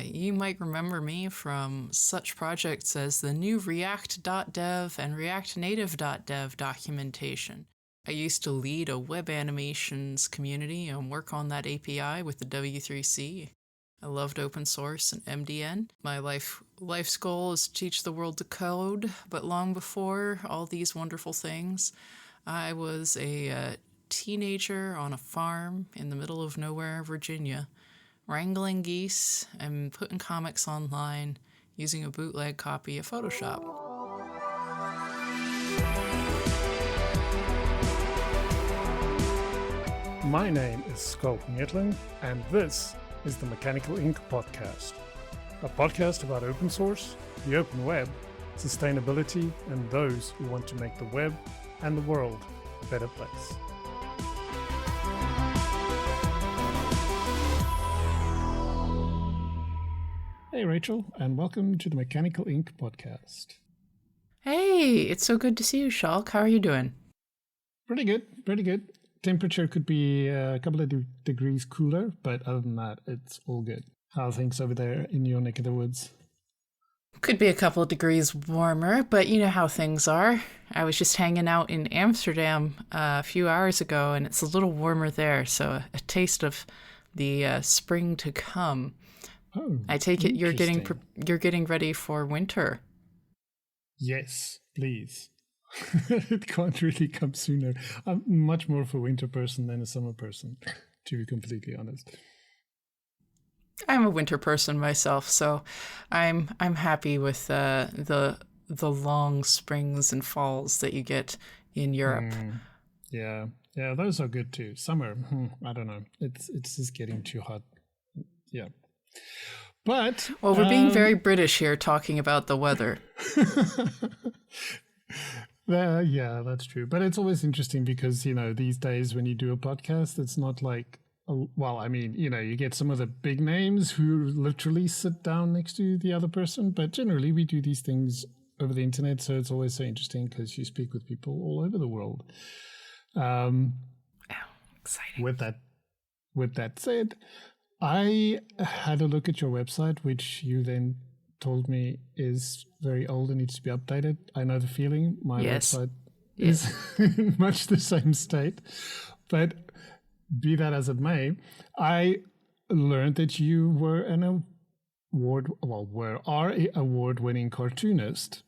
You might remember me from such projects as the new React.dev and ReactNative.dev documentation. I used to lead a web animations community and work on that API with the W3C. I loved open source and MDN. My life's goal is to teach the world to code, but long before all these wonderful things, I was a teenager on a farm in the middle of nowhere, Virginia, wrangling geese and putting comics online using a bootleg copy of Photoshop. My name is Schalk Neethling, and this is the Mechanical Ink podcast, a podcast about open source, the open web, sustainability, and those who want to make the web and the world a better place. Hey Rachel, and welcome to the Mechanical Ink podcast. Hey, it's so good to see you, Schalk. How are you doing? Pretty good. Temperature could be a couple of degrees cooler, but other than that, it's all good. How are things over there in your neck of the woods? Could be a couple of degrees warmer, but you know how things are. I was just hanging out in Amsterdam a few hours ago, and it's a little warmer there, so a taste of the spring to come. Oh, I take it you're getting ready for winter. Yes, please. It can't really come sooner. I'm much more of a winter person than a summer person, to be completely honest. I'm a winter person myself, so I'm happy with the long springs and falls that you get in Europe. Yeah, those are good too. Summer, I don't know. It's just getting too hot. Yeah. But well, we're being very British here talking about the weather. Yeah, that's true. But it's always interesting because, these days when you do a podcast, it's not like, you get some of the big names who literally sit down next to the other person. But generally, we do these things over the internet. So it's always so interesting because you speak with people all over the world. Exciting. With that said, I had a look at your website, which you then told me is very old and needs to be updated. I know the feeling. My website is in much the same state. But be that as it may, I learned that you were an award-winning cartoonist.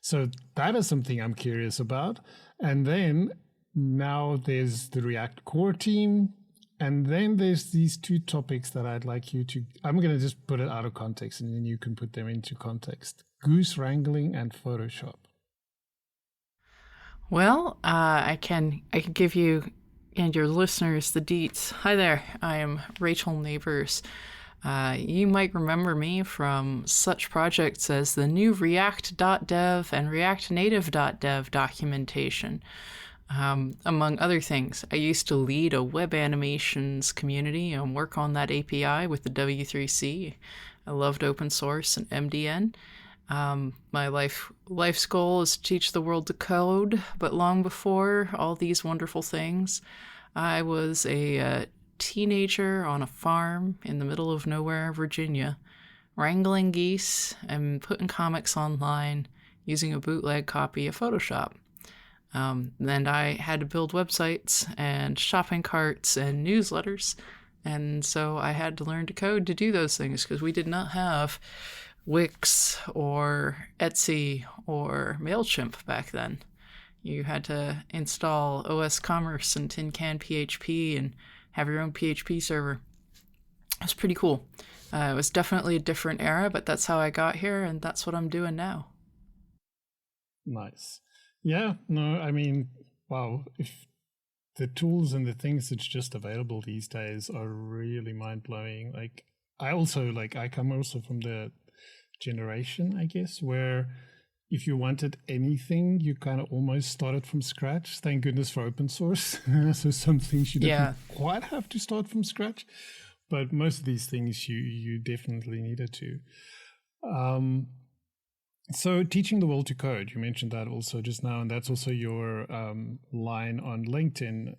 So that is something I'm curious about. And then now there's the React core team. And then there's these two topics that I'd like you to, I'm going to just put it out of context and then you can put them into context. Goose wrangling and Photoshop. Well, I can give you and your listeners the deets. Hi there, I am Rachel Nabors. You might remember me from such projects as the new React.dev and ReactNative.dev documentation. Among other things, I used to lead a web animations community and work on that API with the W3C. I loved open source and MDN. My life's goal is to teach the world to code, but long before all these wonderful things, I was a teenager on a farm in the middle of nowhere, Virginia, wrangling geese and putting comics online using a bootleg copy of Photoshop. And I had to build websites and shopping carts and newsletters. And so I had to learn to code to do those things because we did not have Wix or Etsy or MailChimp back then. You had to install OS Commerce and Tin Can PHP and have your own PHP server. It was pretty cool. It was definitely a different era, but that's how I got here, and that's what I'm doing now. Nice. Yeah, no, I mean, wow, if the tools and the things that's just available these days are really mind-blowing. I come also from the generation, I guess, where if you wanted anything, you kind of almost started from scratch. Thank goodness for open source. So some things you didn't quite have to start from scratch, but most of these things you definitely needed to. So teaching the world to code, you mentioned that also just now, and that's also your line on LinkedIn.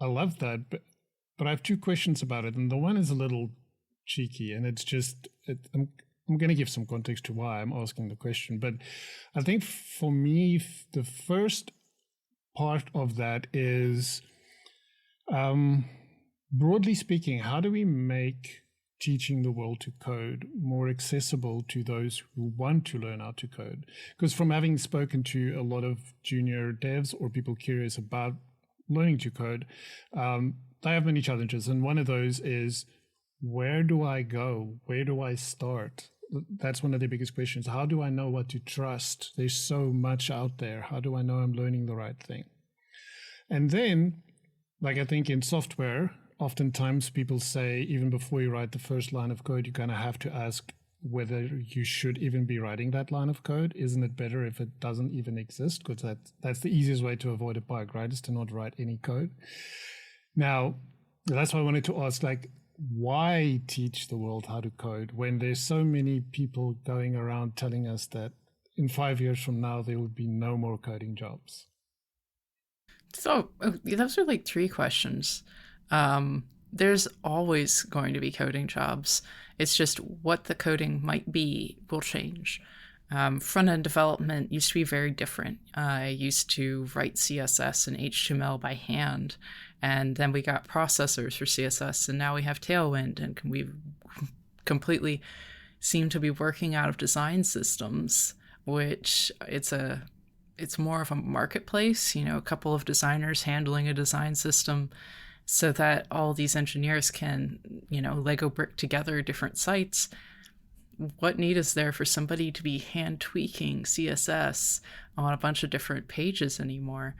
I love that, but I have two questions about it. And the one is a little cheeky, and it's just I'm going to give some context to why I'm asking the question. But I think for me, the first part of that is, broadly speaking, how do we make teaching the world to code more accessible to those who want to learn how to code? Because from having spoken to a lot of junior devs or people curious about learning to code, they have many challenges. And one of those is, where do I go? Where do I start? That's one of the biggest questions. How do I know what to trust? There's so much out there. How do I know I'm learning the right thing? And then, like I think in software, oftentimes people say, even before you write the first line of code, you kind of have to ask whether you should even be writing that line of code. Isn't it better if it doesn't even exist? Because that's the easiest way to avoid a bug, right? Is to not write any code. Now, that's why I wanted to ask, like, why teach the world how to code when there's so many people going around telling us that in 5 years from now, there will be no more coding jobs? So those are like three questions. There's always going to be coding jobs. It's just what the coding might be will change. Front-end development used to be very different. I used to write CSS and HTML by hand, and then we got processors for CSS, and now we have Tailwind, and we completely seem to be working out of design systems, which it's more of a marketplace, a couple of designers handling a design system so that all these engineers can, Lego brick together different sites. What need is there for somebody to be hand tweaking CSS on a bunch of different pages anymore?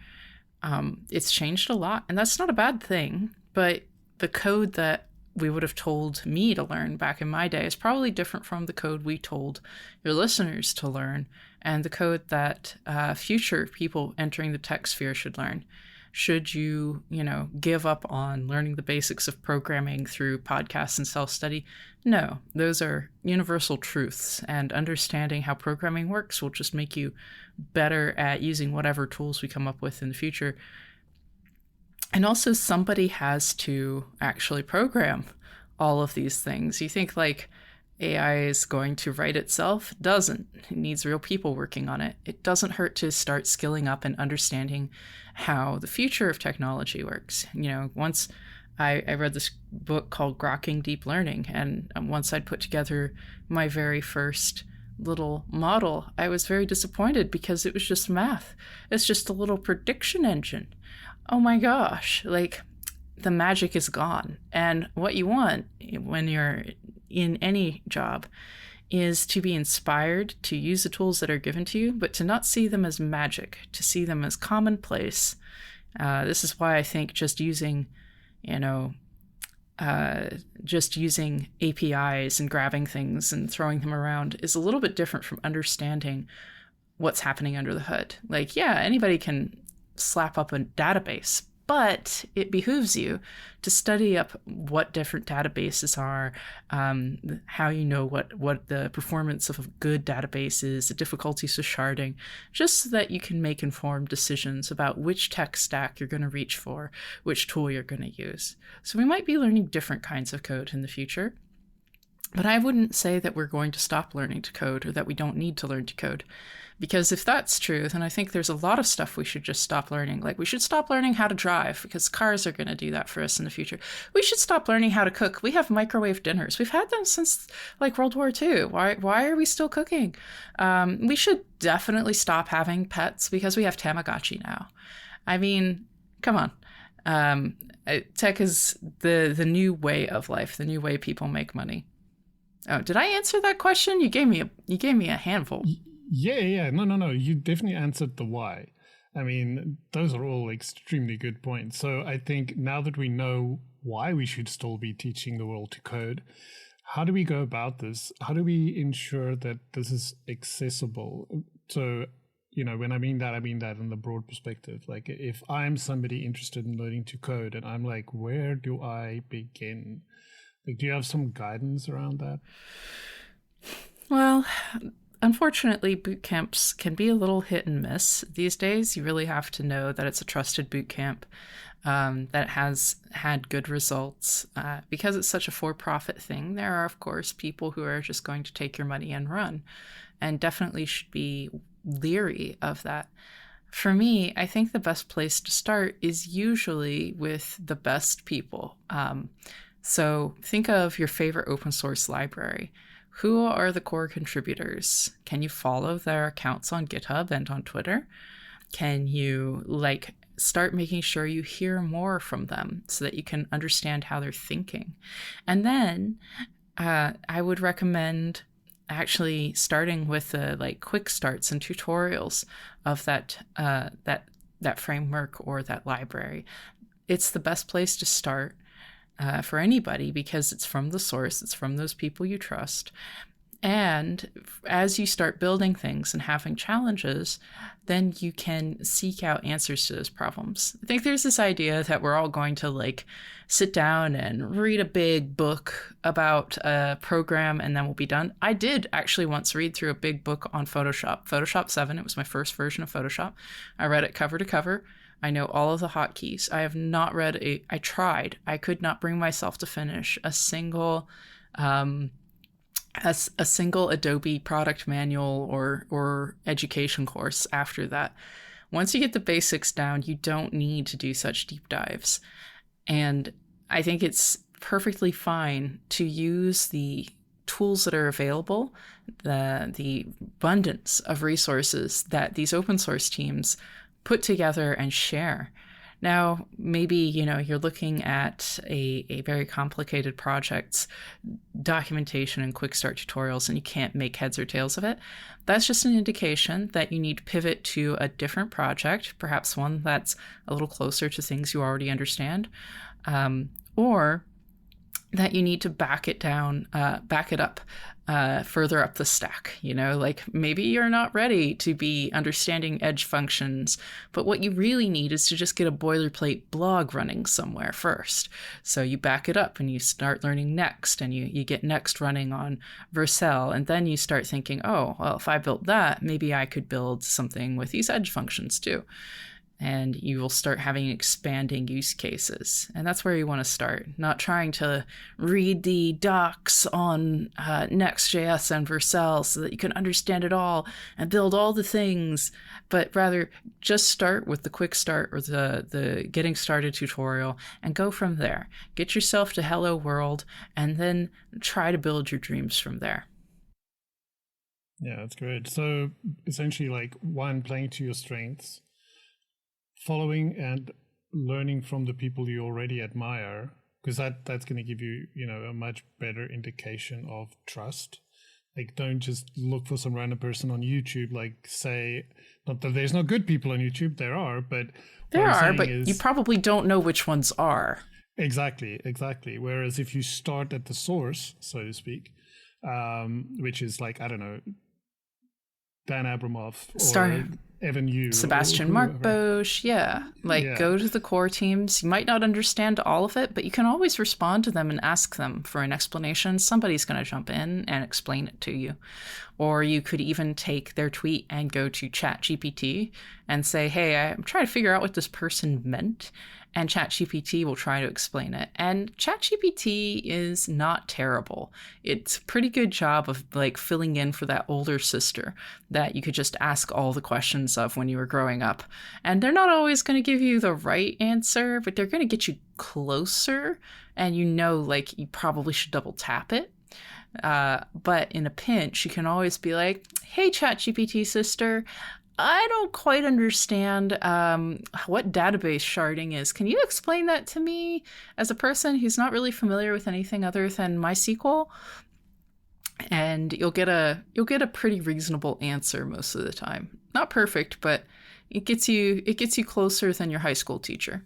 It's changed a lot, and that's not a bad thing, but the code that we would have told me to learn back in my day is probably different from the code we told your listeners to learn, and the code that future people entering the tech sphere should learn. Should you, give up on learning the basics of programming through podcasts and self-study? No, those are universal truths, and understanding how programming works will just make you better at using whatever tools we come up with in the future. And also, somebody has to actually program all of these things. You think like AI is going to write itself? It doesn't. It needs real people working on it. It doesn't hurt to start skilling up and understanding how the future of technology works. Once I read this book called Grokking Deep Learning, and once I'd put together my very first little model, I was very disappointed because it was just math. It's just a little prediction engine. Oh my gosh, like the magic is gone. And what you want when you're in any job is to be inspired to use the tools that are given to you, but to not see them as magic, to see them as commonplace. This is why I think just using APIs and grabbing things and throwing them around is a little bit different from understanding what's happening under the hood. Like, yeah, anybody can slap up a database, but it behooves you to study up what different databases are, how what the performance of a good database is, the difficulties of sharding, just so that you can make informed decisions about which tech stack you're going to reach for, which tool you're going to use. So we might be learning different kinds of code in the future, but I wouldn't say that we're going to stop learning to code or that we don't need to learn to code. Because if that's true, then I think there's a lot of stuff we should just stop learning. Like, we should stop learning how to drive because cars are going to do that for us in the future. We should stop learning how to cook. We have microwave dinners. We've had them since like World War II. Why are we still cooking? We should definitely stop having pets because we have Tamagotchi now. I mean, come on. Tech is the new way of life, the new way people make money. Oh, did I answer that question? You gave me a handful. Yeah. No. You definitely answered the why. I mean, those are all extremely good points. So I think now that we know why we should still be teaching the world to code, how do we go about this? How do we ensure that this is accessible? So, when I mean that in the broad perspective. Like, if I'm somebody interested in learning to code and I'm like, where do I begin? Like, do you have some guidance around that? Well, unfortunately, boot camps can be a little hit and miss these days. You really have to know that it's a trusted boot camp, that has had good results. Because it's such a for-profit thing, there are, of course, people who are just going to take your money and run, and definitely should be leery of that. For me, I think the best place to start is usually with the best people. So think of your favorite open source library. Who are the core contributors? Can you follow their accounts on GitHub and on Twitter? Can you start making sure you hear more from them so that you can understand how they're thinking? And then I would recommend actually starting with the quick starts and tutorials of that framework or that library. It's the best place to start for anybody because it's from the source, it's from those people you trust. And as you start building things and having challenges, then you can seek out answers to those problems. I think there's this idea that we're all going to sit down and read a big book about a program and then we'll be done. I did actually once read through a big book on Photoshop 7. It was my first version of Photoshop. I read it cover to cover. I know all of the hotkeys. I have not read I tried. I could not bring myself to finish a single a single Adobe product manual or education course after that. Once you get the basics down, you don't need to do such deep dives. And I think it's perfectly fine to use the tools that are available, the abundance of resources that these open source teams put together and share. Now, maybe, you're looking at a very complicated project's documentation and quick start tutorials and you can't make heads or tails of it. That's just an indication that you need to pivot to a different project, perhaps one that's a little closer to things you already understand, or that you need to back it up further up the stack. Maybe you're not ready to be understanding edge functions, but what you really need is to just get a boilerplate blog running somewhere first. So you back it up and you start learning Next, and you get Next running on Vercel, and then you start thinking, oh, well, if I built that, maybe I could build something with these edge functions too. And you will start having expanding use cases. And that's where you want to start, not trying to read the docs on Next.js and Vercel so that you can understand it all and build all the things, but rather just start with the quick start or the getting started tutorial and go from there. Get yourself to Hello World and then try to build your dreams from there. Yeah, that's great. So essentially, one, playing to your strengths, following and learning from the people you already admire, because that's going to give you, a much better indication of trust. Don't just look for some random person on YouTube. Say, not that there's not good people on YouTube, there are, but there are, but you probably don't know which ones are. Exactly. Whereas if you start at the source, so to speak, which is I don't know, Dan Abramov or Evan Yu, Sebastian Markbosch, go to the core teams. You might not understand all of it, but you can always respond to them and ask them for an explanation. Somebody's going to jump in and explain it to you. Or you could even take their tweet and go to ChatGPT and say, hey, I'm trying to figure out what this person meant. And ChatGPT will try to explain it. And ChatGPT is not terrible. It's a pretty good job of filling in for that older sister that you could just ask all the questions of when you were growing up. And they're not always going to give you the right answer, but they're going to get you closer. And you probably should double tap it. But in a pinch, you can always be like, hey, ChatGPT sister, I don't quite understand what database sharding is. Can you explain that to me as a person who's not really familiar with anything other than MySQL? And you'll get a pretty reasonable answer most of the time. Not perfect, but it gets you closer than your high school teacher.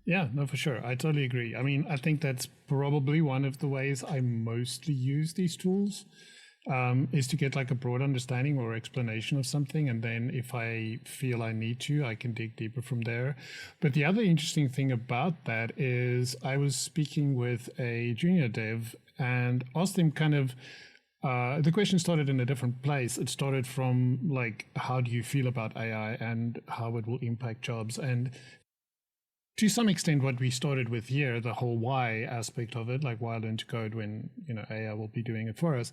Yeah, no, for sure. I totally agree. I mean, I think that's probably one of the ways I mostly use these tools. Is to get a broad understanding or explanation of something. And then if I feel I need to, I can dig deeper from there. But the other interesting thing about that is I was speaking with a junior dev and asked him kind of the question started in a different place. It started from like, how do you feel about AI and how it will impact jobs? And to some extent, what we started with here, the whole why aspect of it, like why learn to code when AI will be doing it for us.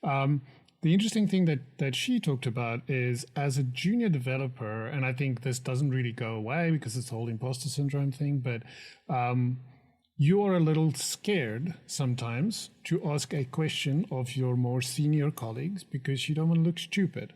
The interesting thing that she talked about is as a junior developer, and I think this doesn't really go away because it's the whole imposter syndrome thing, but you are a little scared sometimes to ask a question of your more senior colleagues because you don't want to look stupid.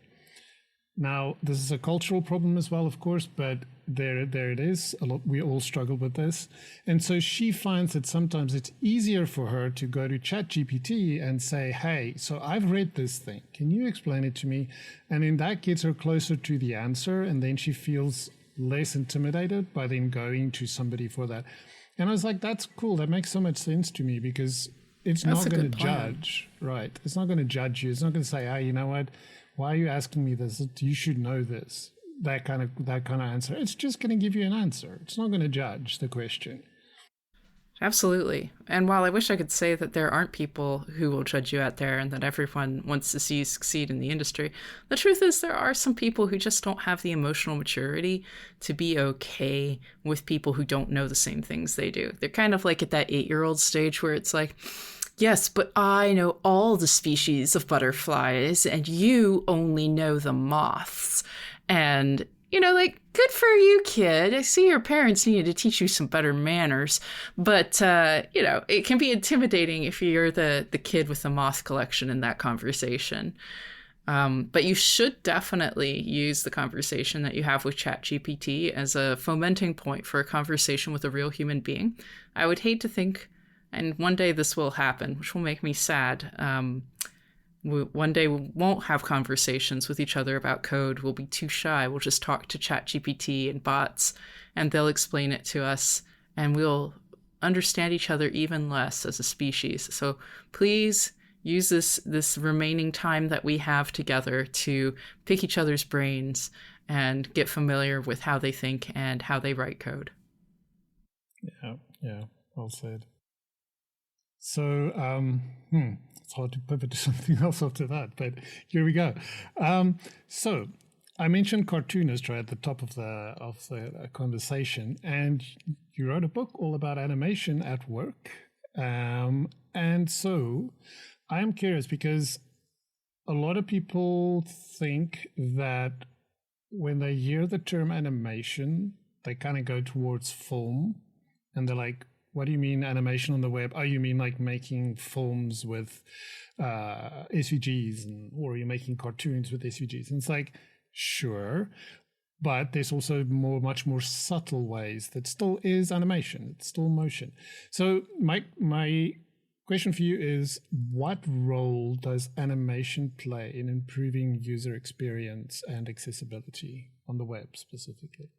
Now, this is a cultural problem as well, of course, but there it is. A lot, we all struggle with this. And so she finds that sometimes it's easier for her to go to ChatGPT and say, hey, so I've read this thing. Can you explain it to me? And then that gets her closer to the answer. And then she feels less intimidated by then going to somebody for that. And I was like, that's cool. That makes so much sense to me because it's not going to judge, right? It's not going to judge you. It's not going to say, hey, you know what? Why are you asking me this? You should know this. That kind of answer. It's just going to give you an answer. It's not going to judge the question. Absolutely. And while I wish I could say that there aren't people who will judge you out there and that everyone wants to see you succeed in the industry, the truth is there are some people who just don't have the emotional maturity to be okay with people who don't know the same things they do. They're kind of like at that 8-year-old stage where it's like, yes, but I know all the species of butterflies and you only know the moths. And, like, good for you, kid. I see your parents needed to teach you some better manners. But, it can be intimidating if you're the kid with the moth collection in that conversation. But you should definitely use the conversation that you have with ChatGPT as a fomenting point for a conversation with a real human being. I would hate to think, and one day this will happen, which will make me sad. One day we won't have conversations with each other about code. We'll be too shy. We'll just talk to ChatGPT and bots, and they'll explain it to us, and we'll understand each other even less as a species. So please use this remaining time that we have together to pick each other's brains and get familiar with how they think and how they write code. Yeah, well said. So, it's hard to pivot to something else after that, but here we go. So I mentioned cartoonist right at the top of the conversation, and you wrote a book all about animation at work. And so I am curious because a lot of people think that when they hear the term animation, they kind of go towards film, and they're like, what do you mean animation on the web? Oh, you mean like making films with SVGs, or you're making cartoons with SVGs? And it's like, sure, but there's also much more subtle ways that still is animation. It's still motion. So my question for you is, what role does animation play in improving user experience and accessibility on the web specifically?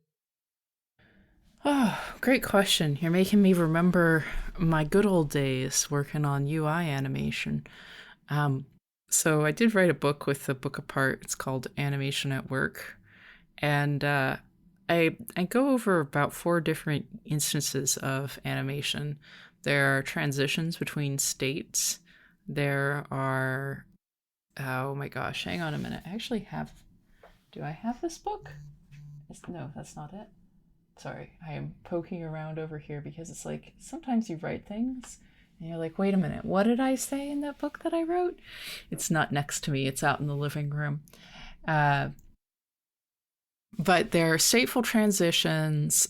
Oh, great question. You're making me remember my good old days working on UI animation. So I did write a book with the book apart. It's called Animation at Work. And I go over about 4 different instances of animation. There are transitions between states. There are, oh my gosh, hang on a minute. I actually do I have this book? No, that's not it. Sorry, I am poking around over here because it's like sometimes you write things and you're like, wait a minute, what did I say in that book that I wrote? It's not next to me, it's out in the living room. But there are stateful transitions,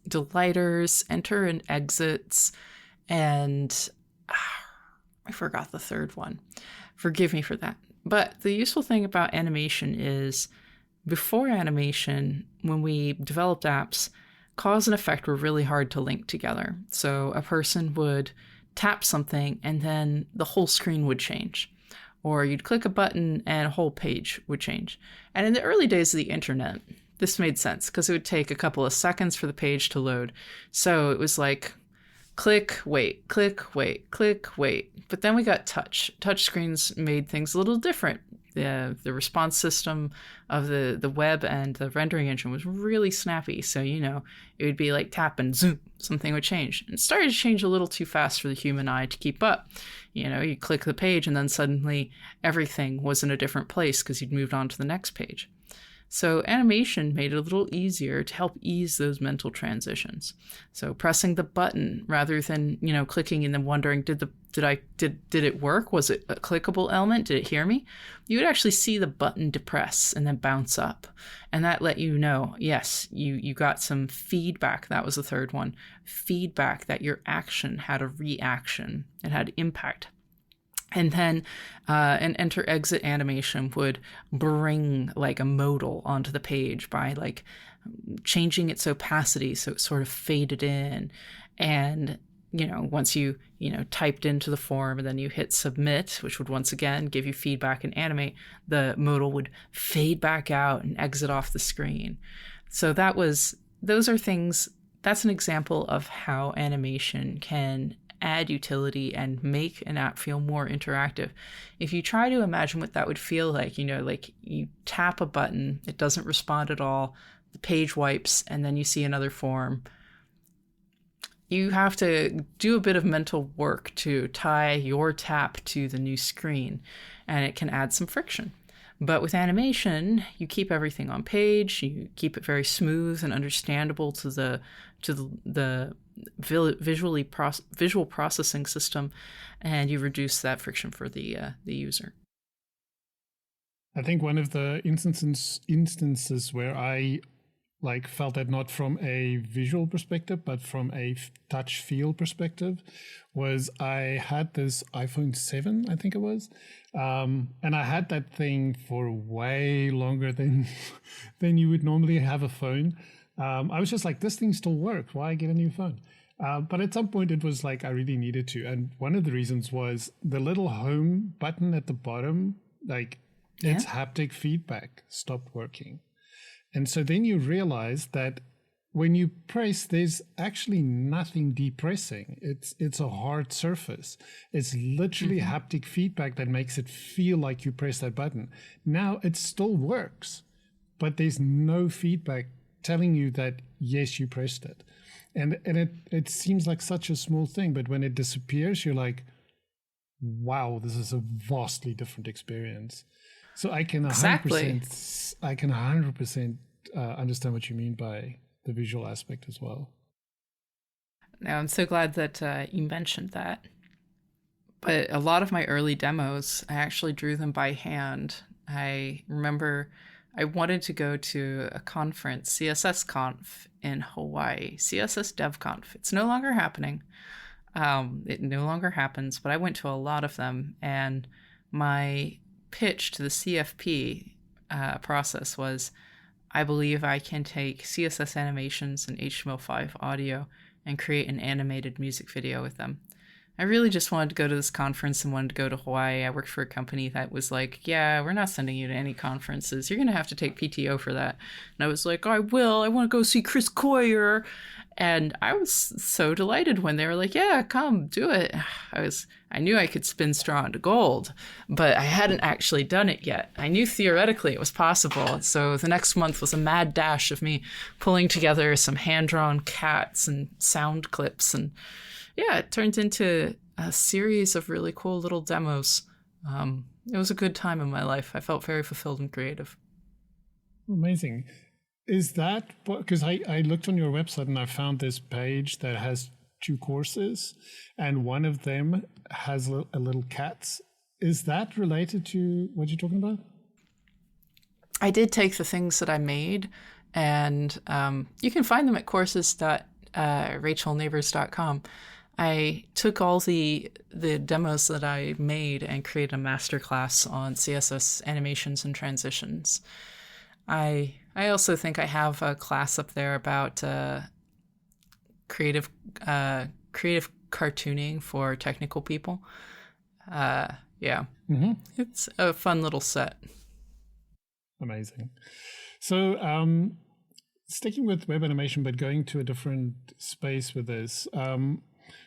delighters, enter and exits, and I forgot the third one. Forgive me for that. But the useful thing about animation is, before animation, when we developed apps, cause and effect were really hard to link together. So a person would tap something and then the whole screen would change. Or you'd click a button and a whole page would change. And in the early days of the internet, this made sense because it would take a couple of seconds for the page to load. So it was like, click, wait, click, wait, click, wait. But then we got touch. Touch screens made things a little different. The response system of the web and the rendering engine was really snappy. So, it would be like tap and zoom, something would change. And it started to change a little too fast for the human eye to keep up. You click the page and then suddenly everything was in a different place because you'd moved on to the next page. So animation made it a little easier to help ease those mental transitions. So pressing the button rather than, clicking and then wondering, did it work? Was it a clickable element? Did it hear me? You would actually see the button depress and then bounce up. And that let you know, yes, you got some feedback. That was the third one. Feedback that your action had a reaction. It had impact. And then an enter exit animation would bring like a modal onto the page by like changing its opacity so it sort of faded in. And, once you, typed into the form and then you hit submit, which would once again give you feedback and animate, the modal would fade back out and exit off the screen. So that's an example of how animation can add utility and make an app feel more interactive. If you try to imagine what that would feel like, like you tap a button, it doesn't respond at all, the page wipes, and then you see another form. You have to do a bit of mental work to tie your tap to the new screen, and it can add some friction. But with animation, you keep everything on page, you keep it very smooth and understandable to the visual processing system, and you reduce that friction for the user. I think one of the instances where I felt that not from a visual perspective, but from a touch feel perspective, was I had this iPhone 7, I think it was. And I had that thing for way longer than you would normally have a phone. I was just like, this thing still works. Why get a new phone? But at some point it was like I really needed to. And one of the reasons was the little home button at the bottom, its haptic feedback stopped working. And so then you realize that when you press, there's actually nothing depressing. It's a hard surface. It's literally haptic feedback that makes it feel like you press that button. Now it still works, but there's no feedback telling you that, yes, you pressed it. And it seems like such a small thing, but when it disappears, you're like, wow, this is a vastly different experience. So I can 100% understand what you mean by the visual aspect as well. Now, I'm so glad that you mentioned that. But a lot of my early demos, I actually drew them by hand. I remember I wanted to go to a conference, CSS Conf in Hawaii, CSS DevConf. It's no longer happening. It no longer happens, but I went to a lot of them, and my pitch to the CFP process was, I believe I can take CSS animations and HTML5 audio and create an animated music video with them. I really just wanted to go to this conference and wanted to go to Hawaii. I worked for a company that was like, yeah, we're not sending you to any conferences. You're going to have to take PTO for that. And I was like, I will. I want to go see Chris Coyier. And I was so delighted when they were like, yeah, come do it. I knew I could spin straw into gold, but I hadn't actually done it yet. I knew theoretically it was possible. So the next month was a mad dash of me pulling together some hand-drawn cats and sound clips. And yeah, it turned into a series of really cool little demos. It was a good time in my life. I felt very fulfilled and creative. Amazing. Is that because I looked on your website and I found this page that has 2 courses, and one of them has a little cats. Is that related to what you're talking about? I did take the things that I made, and you can find them at courses.rachelnabors.com. I took all the demos that I made and created a masterclass on CSS animations and transitions. I also think I have a class up there about creative cartooning for technical people. It's a fun little set. Amazing. So sticking with web animation, but going to a different space with this.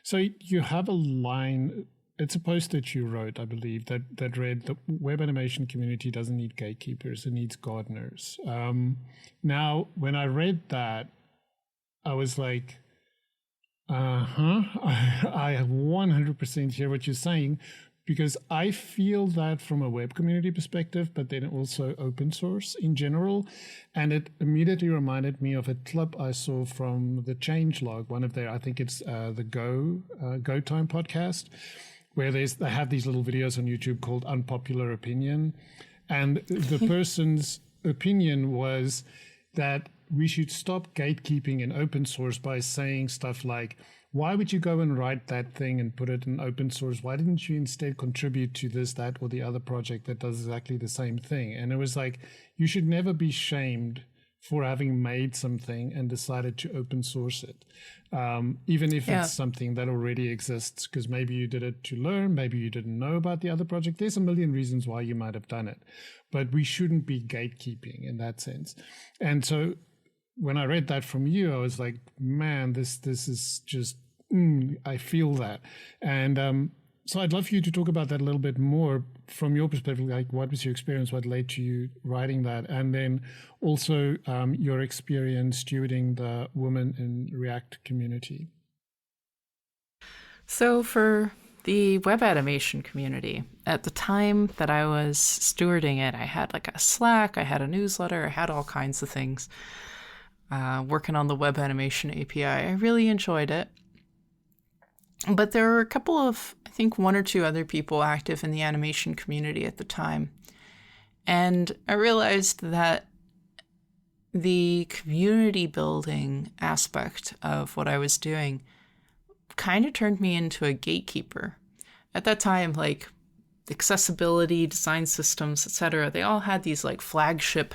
So you have a line it's a post that you wrote, I believe, that read, the web animation community doesn't need gatekeepers, it needs gardeners. Now, when I read that, I was like, I 100% hear what you're saying, because I feel that from a web community perspective, but then also open source in general. And it immediately reminded me of a clip I saw from the Changelog, one of their, I think it's the Go Time podcast, where they have these little videos on YouTube called Unpopular Opinion. And the person's opinion was that we should stop gatekeeping in open source by saying stuff like, why would you go and write that thing and put it in open source? Why didn't you instead contribute to this, that, or the other project that does exactly the same thing? And it was like, you should never be shamed for having made something and decided to open source it, even if it's something that already exists, because maybe you did it to learn, maybe you didn't know about the other project. There's a million reasons why you might have done it, but we shouldn't be gatekeeping in that sense. And so when I read that from you, I was like, man, this is just, I feel that. And so I'd love for you to talk about that a little bit more from your perspective, like what was your experience, what led to you writing that, and then also your experience stewarding the Women in React community. So for the web animation community, at the time that I was stewarding it, I had like a Slack, I had a newsletter, I had all kinds of things. Working on the web animation API. I really enjoyed it. But there were a couple of, I think one or two other people active in the animation community at the time. And I realized that the community building aspect of what I was doing kind of turned me into a gatekeeper. At that time, like accessibility, design systems, etc., they all had these like flagship,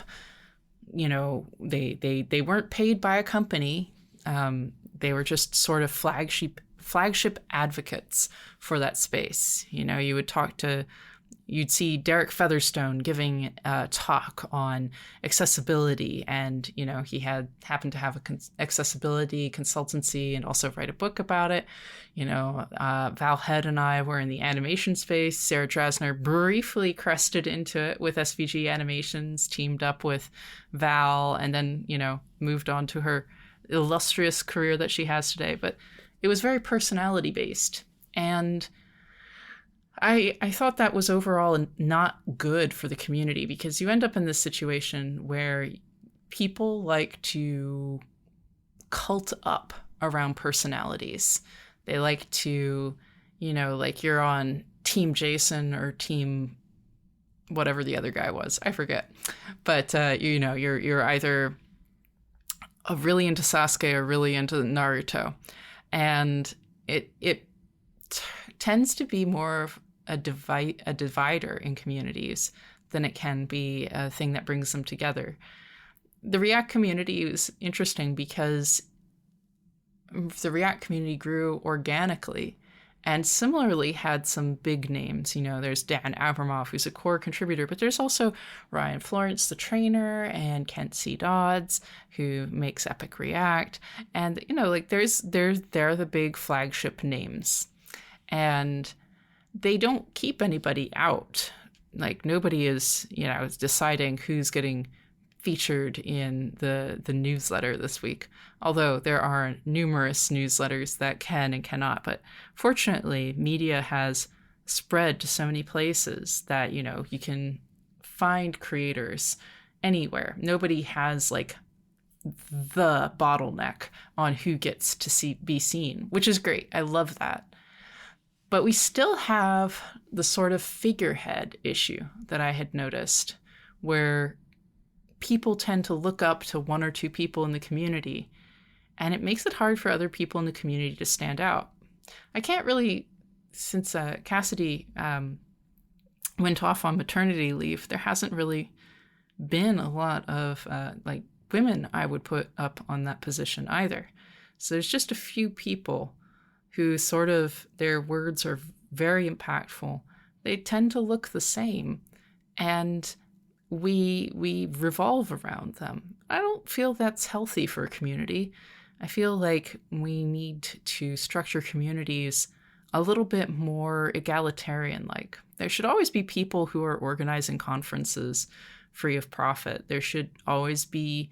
you know, they weren't paid by a company. They were just sort of flagship advocates for that space. You know, you'd see Derek Featherstone giving a talk on accessibility, and, you know, he happened to have an accessibility consultancy and also write a book about it. You know, Val Head and I were in the animation space. Sarah Drasner briefly crested into it with SVG Animations, teamed up with Val, and then, you know, moved on to her illustrious career that she has today. But it was very personality based. And I thought that was overall not good for the community, because you end up in this situation where people like to cult up around personalities. They like to, you know, like you're on Team Jason or Team whatever the other guy was. I forget. But, you know, you're either really into Sasuke or really into Naruto. And it tends to be more of a divider in communities than it can be a thing that brings them together. The React community is interesting because the React community grew organically and similarly had some big names. You know, there's Dan Abramov, who's a core contributor, but there's also Ryan Florence, the trainer, and Kent C. Dodds, who makes Epic React. And, you know, like they're the big flagship names. And they don't keep anybody out. Like nobody is, you know, deciding who's getting featured in the newsletter this week. Although there are numerous newsletters that can and cannot. But fortunately, media has spread to so many places that, you know, you can find creators anywhere. Nobody has like the bottleneck on who gets to be seen, which is great. I love that. But we still have the sort of figurehead issue that I had noticed, where people tend to look up to one or two people in the community, and it makes it hard for other people in the community to stand out. I can't really, since Cassidy went off on maternity leave, there hasn't really been a lot of like women I would put up on that position either. So there's just a few people who sort of, their words are very impactful. They tend to look the same, and we revolve around them. I don't feel that's healthy for a community. I feel like we need to structure communities a little bit more egalitarian like. There should always be people who are organizing conferences free of profit. There should always be,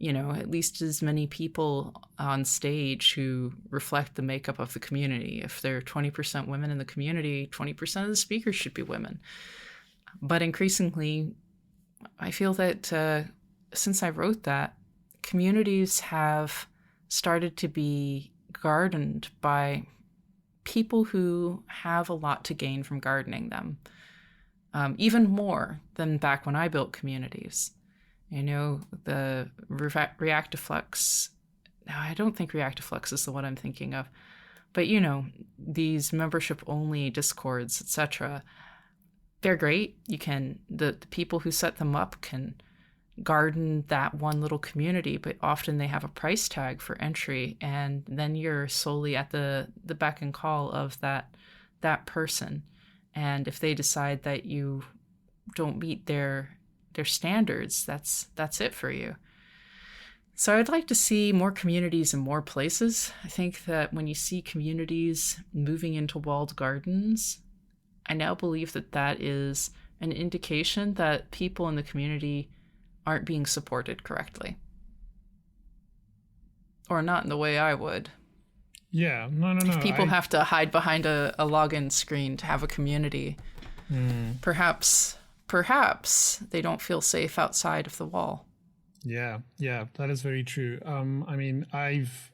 at least as many people on stage who reflect the makeup of the community. If there are 20% women in the community, 20% of the speakers should be women. But increasingly, I feel that since I wrote that, communities have started to be gardened by people who have a lot to gain from gardening them, even more than back when I built communities. The Reactiflux, I don't think Reactiflux is the one I'm thinking of, but these membership-only discords, etc., they're great. The people who set them up can garden that one little community, but often they have a price tag for entry, and then you're solely at the beck and call of that person. And if they decide that you don't meet their standards, that's it for you. So I'd like to see more communities in more places. I think that when you see communities moving into walled gardens, I now believe that is an indication that people in the community aren't being supported correctly. Or not in the way I would. Yeah, no. If people have to hide behind a login screen to have a community, perhaps they don't feel safe outside of the wall. Yeah, that is very true. I've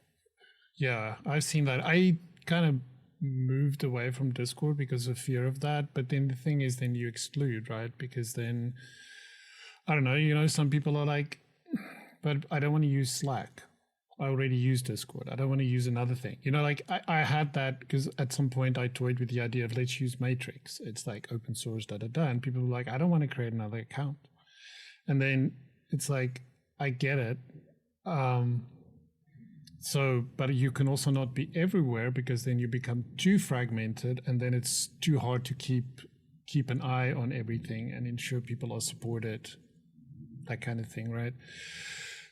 seen that. I kind of moved away from Discord because of fear of that. But then the thing is, then you exclude, right? Because then, I don't know, some people are like, but I don't want to use Slack. I already use Discord. I don't want to use another thing. I had that because at some point I toyed with the idea of let's use Matrix. It's like open source, and people were like, I don't want to create another account. And then it's like, I get it. But you can also not be everywhere because then you become too fragmented, and then it's too hard to keep an eye on everything and ensure people are supported, that kind of thing, right?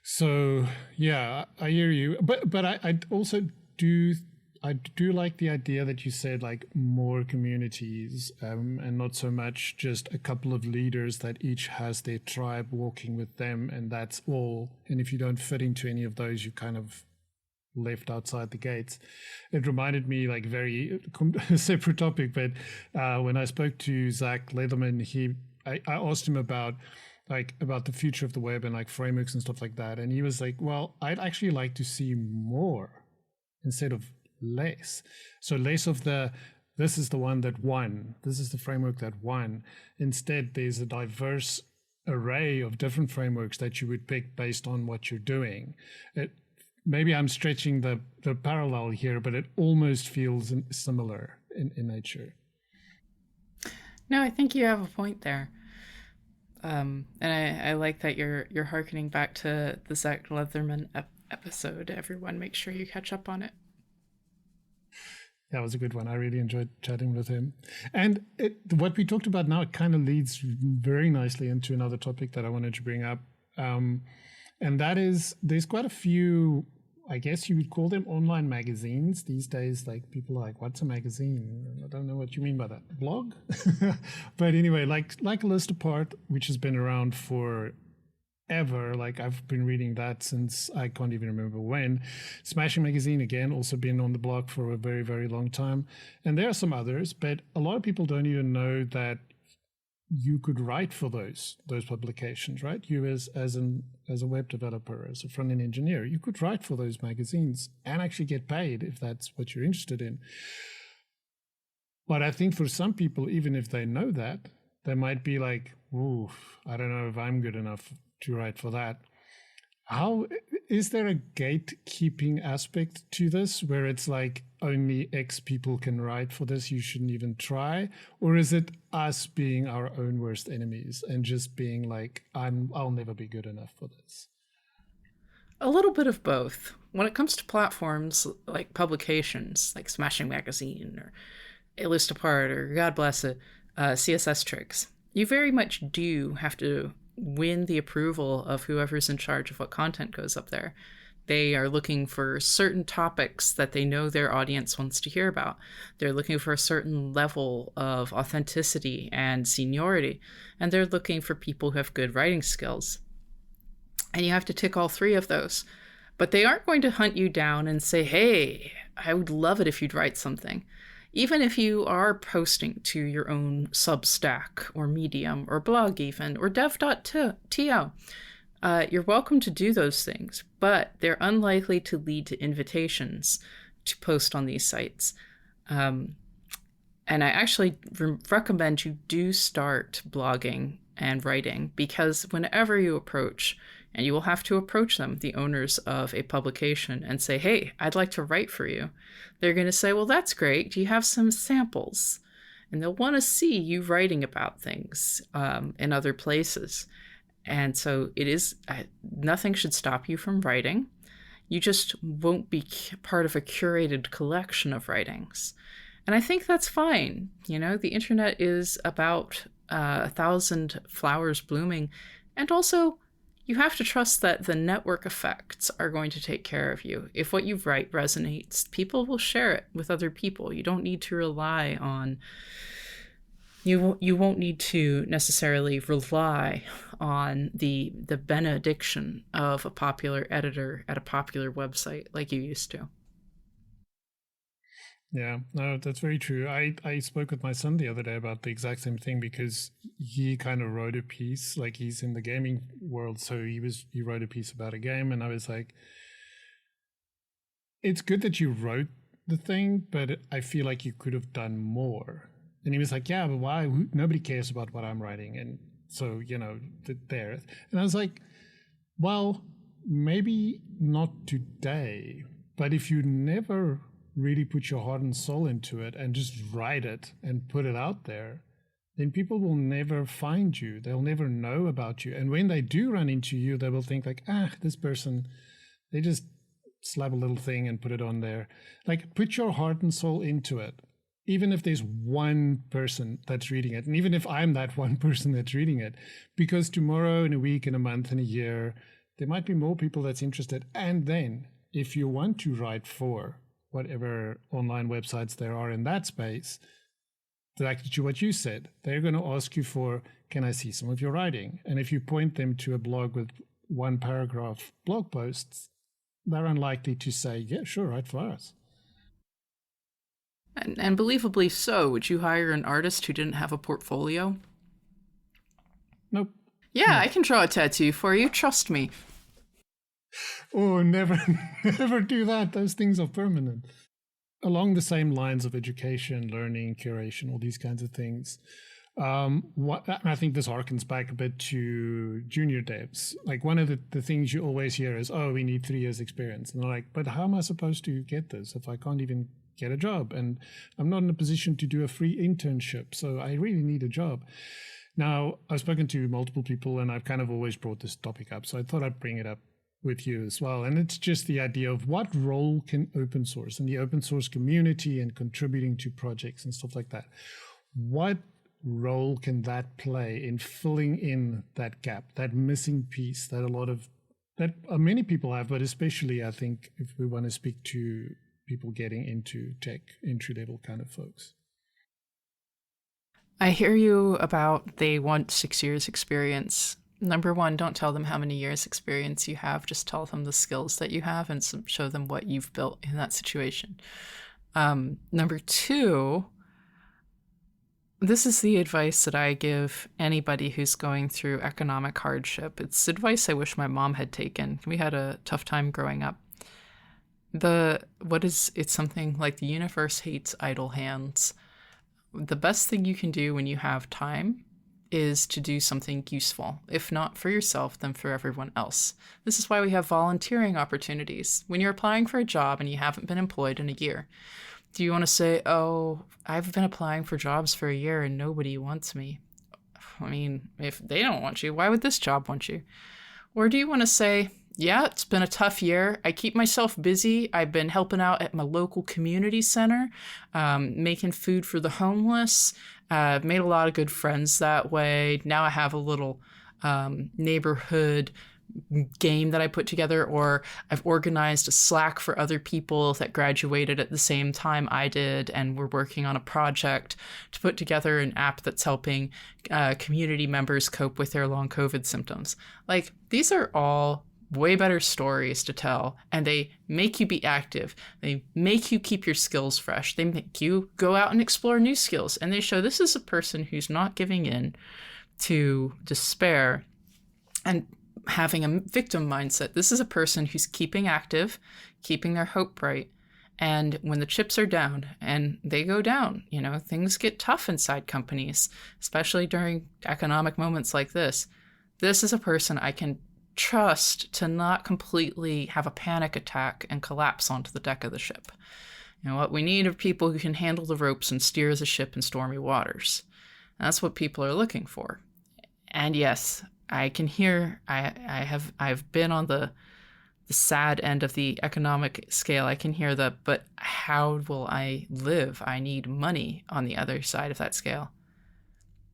So yeah, I hear you, but I also do like the idea that you said, like more communities, and not so much just a couple of leaders that each has their tribe walking with them, and that's all. And if you don't fit into any of those, you kind of left outside the gates. It reminded me, like, very separate topic, but when I spoke to Zach Leatherman, I asked him about the future of the web and like frameworks and stuff like that, and he was like, well, I'd actually like to see more instead of less. So less of this is the one that won, this is the framework that won. Instead, there's a diverse array of different frameworks that you would pick based on what you're doing. Maybe I'm stretching the parallel here, but it almost feels similar in nature. No, I think you have a point there. And I like that you're hearkening back to the Zach Leatherman episode. Everyone, make sure you catch up on it. That was a good one. I really enjoyed chatting with him. And what we talked about now, it kind of leads very nicely into another topic that I wanted to bring up. And that is, there's quite a few, I guess you would call them online magazines these days. Like, people are like, what's a magazine? I don't know what you mean by that. Blog? But anyway, like List Apart, which has been around forever. Like, I've been reading that since I can't even remember when. Smashing Magazine, again, also been on the block for a very, very long time. And there are some others, but a lot of people don't even know that you could write for those publications, right? You as a web developer, as a front-end engineer, you could write for those magazines and actually get paid if that's what you're interested in. But I think for some people, even if they know that, they might be like, ooh, I don't know if I'm good enough to write for that. How is there a gatekeeping aspect to this where it's like only X people can write for this, you shouldn't even try? Or is it us being our own worst enemies and just being like, I'll never be good enough for this? A little bit of both. When it comes to platforms like publications, like Smashing Magazine or A List Apart or God Bless It, CSS Tricks, you very much do have to win the approval of whoever's in charge of what content goes up there. They are looking for certain topics that they know their audience wants to hear about. They're looking for a certain level of authenticity and seniority, and they're looking for people who have good writing skills. And you have to tick all three of those. But they aren't going to hunt you down and say, hey, I would love it if you'd write something. Even if you are posting to your own Substack or Medium or blog even, or dev.to, you're welcome to do those things, but they're unlikely to lead to invitations to post on these sites. And I actually recommend you do start blogging and writing, because whenever you approach, and you will have to approach them, the owners of a publication, and say, hey, I'd like to write for you. They're going to say, well, that's great. Do you have some samples? And they'll want to see you writing about things in other places. And so it is, nothing should stop you from writing. You just won't be part of a curated collection of writings. And I think that's fine. You know, the internet is about 1,000 flowers blooming. And also, you have to trust that the network effects are going to take care of you. If what you write resonates, people will share it with other people. You don't need to rely on, you won't need to necessarily rely on the benediction of a popular editor at a popular website like you used to. Yeah, no, that's very true. I spoke with my son the other day about the exact same thing, because he kind of wrote a piece, like he's in the gaming world, so he wrote a piece about a game, and I was like, it's good that you wrote the thing, but I feel like you could have done more. And he was like, yeah, but why? Nobody cares about what I'm writing, and so there. And I was like, well, maybe not today, but if you never really put your heart and soul into it and just write it and put it out there, then people will never find you. They'll never know about you. And when they do run into you, they will think like, this person, they just slap a little thing and put it on there. Like, put your heart and soul into it. Even if there's one person that's reading it, and even if I'm that one person that's reading it, because tomorrow, in a week, in a month, in a year, there might be more people that's interested. And then if you want to write for whatever online websites there are in that space, like what you said, they're going to ask you for, can I see some of your writing? And if you point them to a blog with one paragraph blog posts, they're unlikely to say, yeah, sure, write for us. And believably so. Would you hire an artist who didn't have a portfolio? Nope. Yeah, no. I can draw a tattoo for you. Trust me. Oh, never, never do that. Those things are permanent. Along the same lines of education, learning, curation, all these kinds of things. I think this harkens back a bit to junior devs. Like, one of the things you always hear is, oh, we need 3 years experience. And they're like, but how am I supposed to get this if I can't even get a job? And I'm not in a position to do a free internship. So I really need a job. Now, I've spoken to multiple people, and I've kind of always brought this topic up. So I thought I'd bring it up with you as well. And it's just the idea of what role can open source and the open source community and contributing to projects and stuff like that, what role can that play in filling in that gap, that missing piece that many people have, but especially I think if we want to speak to people getting into tech, entry-level kind of folks. I hear you about they want 6 years experience. Number one, don't tell them how many years experience you have. Just tell them the skills that you have and show them what you've built in that situation. Number two, this is the advice that I give anybody who's going through economic hardship. It's advice I wish my mom had taken. We had a tough time growing up. It's something like the universe hates idle hands. The best thing you can do when you have time is to do something useful. If not for yourself, then for everyone else. This is why we have volunteering opportunities. When you're applying for a job and you haven't been employed in a year, do you want to say, oh, I've been applying for jobs for a year and nobody wants me? I mean, if they don't want you, why would this job want you? Or do you want to say, yeah, it's been a tough year. I keep myself busy. I've been helping out at my local community center, making food for the homeless. I've made a lot of good friends that way. Now I have a little neighborhood game that I put together, or I've organized a Slack for other people that graduated at the same time I did, and we're working on a project to put together an app that's helping community members cope with their long COVID symptoms. Like, these are all way better stories to tell, and they make you be active. They make you keep your skills fresh. They make you go out and explore new skills, and they show this is a person who's not giving in to despair and having a victim mindset. This is a person who's keeping active, keeping their hope bright. And when the chips are down, and they go down, you know, things get tough inside companies, especially during economic moments like this. This is a person I can trust to not completely have a panic attack and collapse onto the deck of the ship. You know, what we need are people who can handle the ropes and steer the ship in stormy waters. That's what people are looking for. And yes, I can hear, I've been on the sad end of the economic scale. I can hear but how will I live? I need money on the other side of that scale.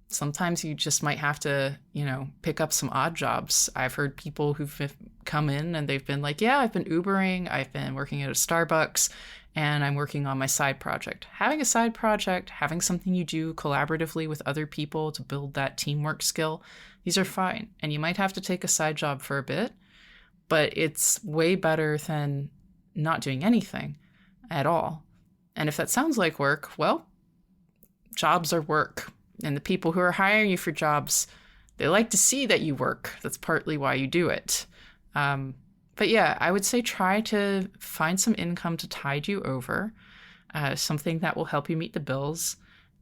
Sometimes you just might have to, you know, pick up some odd jobs. I've heard people who've come in and they've been like, yeah, I've been Ubering, I've been working at a Starbucks, and I'm working on my side project. Having a side project, having something you do collaboratively with other people to build that teamwork skill, these are fine. And you might have to take a side job for a bit, but it's way better than not doing anything at all. And if that sounds like work, well, jobs are work. And the people who are hiring you for jobs, they like to see that you work. That's partly why you do it. But yeah, I would say try to find some income to tide you over, something that will help you meet the bills,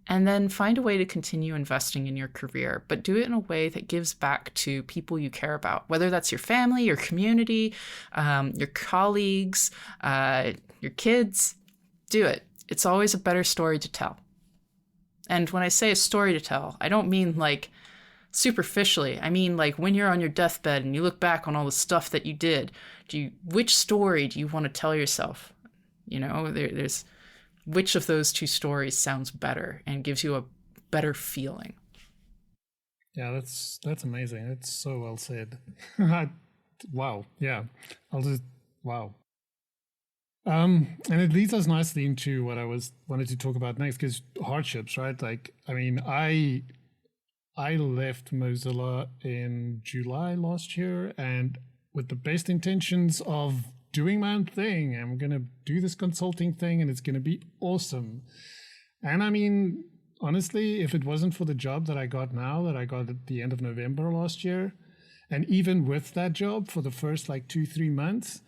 and then find a way to continue investing in your career, but do it in a way that gives back to people you care about, whether that's your family, your community, your colleagues, your kids. Do it. It's always a better story to tell. And when I say a story to tell, I don't mean like superficially. I mean like when you're on your deathbed and you look back on all the stuff that you did, which story do you want to tell yourself? You know, there's which of those two stories sounds better and gives you a better feeling. Yeah, that's amazing. That's so well said. Wow. Yeah. Wow. And it leads us nicely into what I wanted to talk about next, because hardships, right? Like, I mean, I left Mozilla in July last year, and with the best intentions of doing my own thing. I'm gonna do this consulting thing, and it's gonna be awesome. And I mean, honestly, if it wasn't for the job that I got now, that I got at the end of November last year, and even with that job for the first like 2-3 months.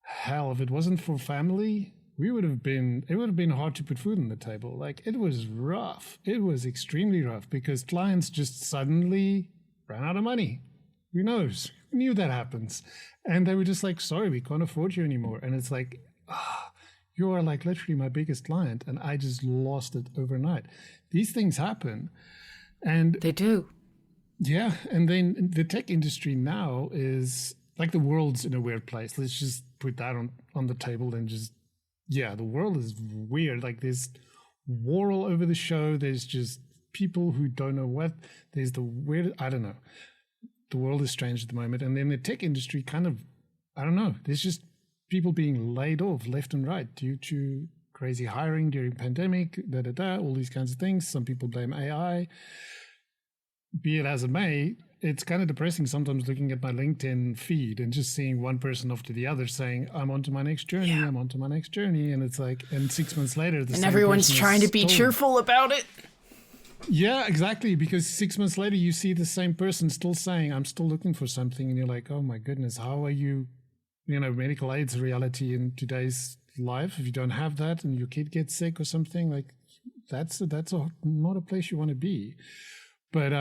Hell, if it wasn't for family, it would have been hard to put food on the table. Like, it was rough. It was extremely rough because clients just suddenly ran out of money. Who knows? Who knew that happens? And they were just like, sorry, we can't afford you anymore. And it's like, you are like literally my biggest client, and I just lost it overnight. These things happen. And they do. Yeah. And then the tech industry now is like, the world's in a weird place. Let's just put that on the table and just, yeah, the world is weird. Like, there's war all over the show. There's just people who don't know what. There's the weird, I don't know. The world is strange at the moment. And then the tech industry kind of, I don't know. There's just people being laid off left and right due to crazy hiring during pandemic, all these kinds of things. Some people blame AI. Be it as it may, it's kind of depressing sometimes looking at my LinkedIn feed and just seeing one person after the other saying, I'm on to my next journey, I'm on to my next journey. And it's like, and 6 months later, and everyone's trying to be cheerful about it. Yeah, exactly. Because 6 months later, you see the same person still saying, I'm still looking for something. And you're like, oh my goodness, how are you, medical aid's a reality in today's life. If you don't have that and your kid gets sick or something, like that's not a place you want to be. But,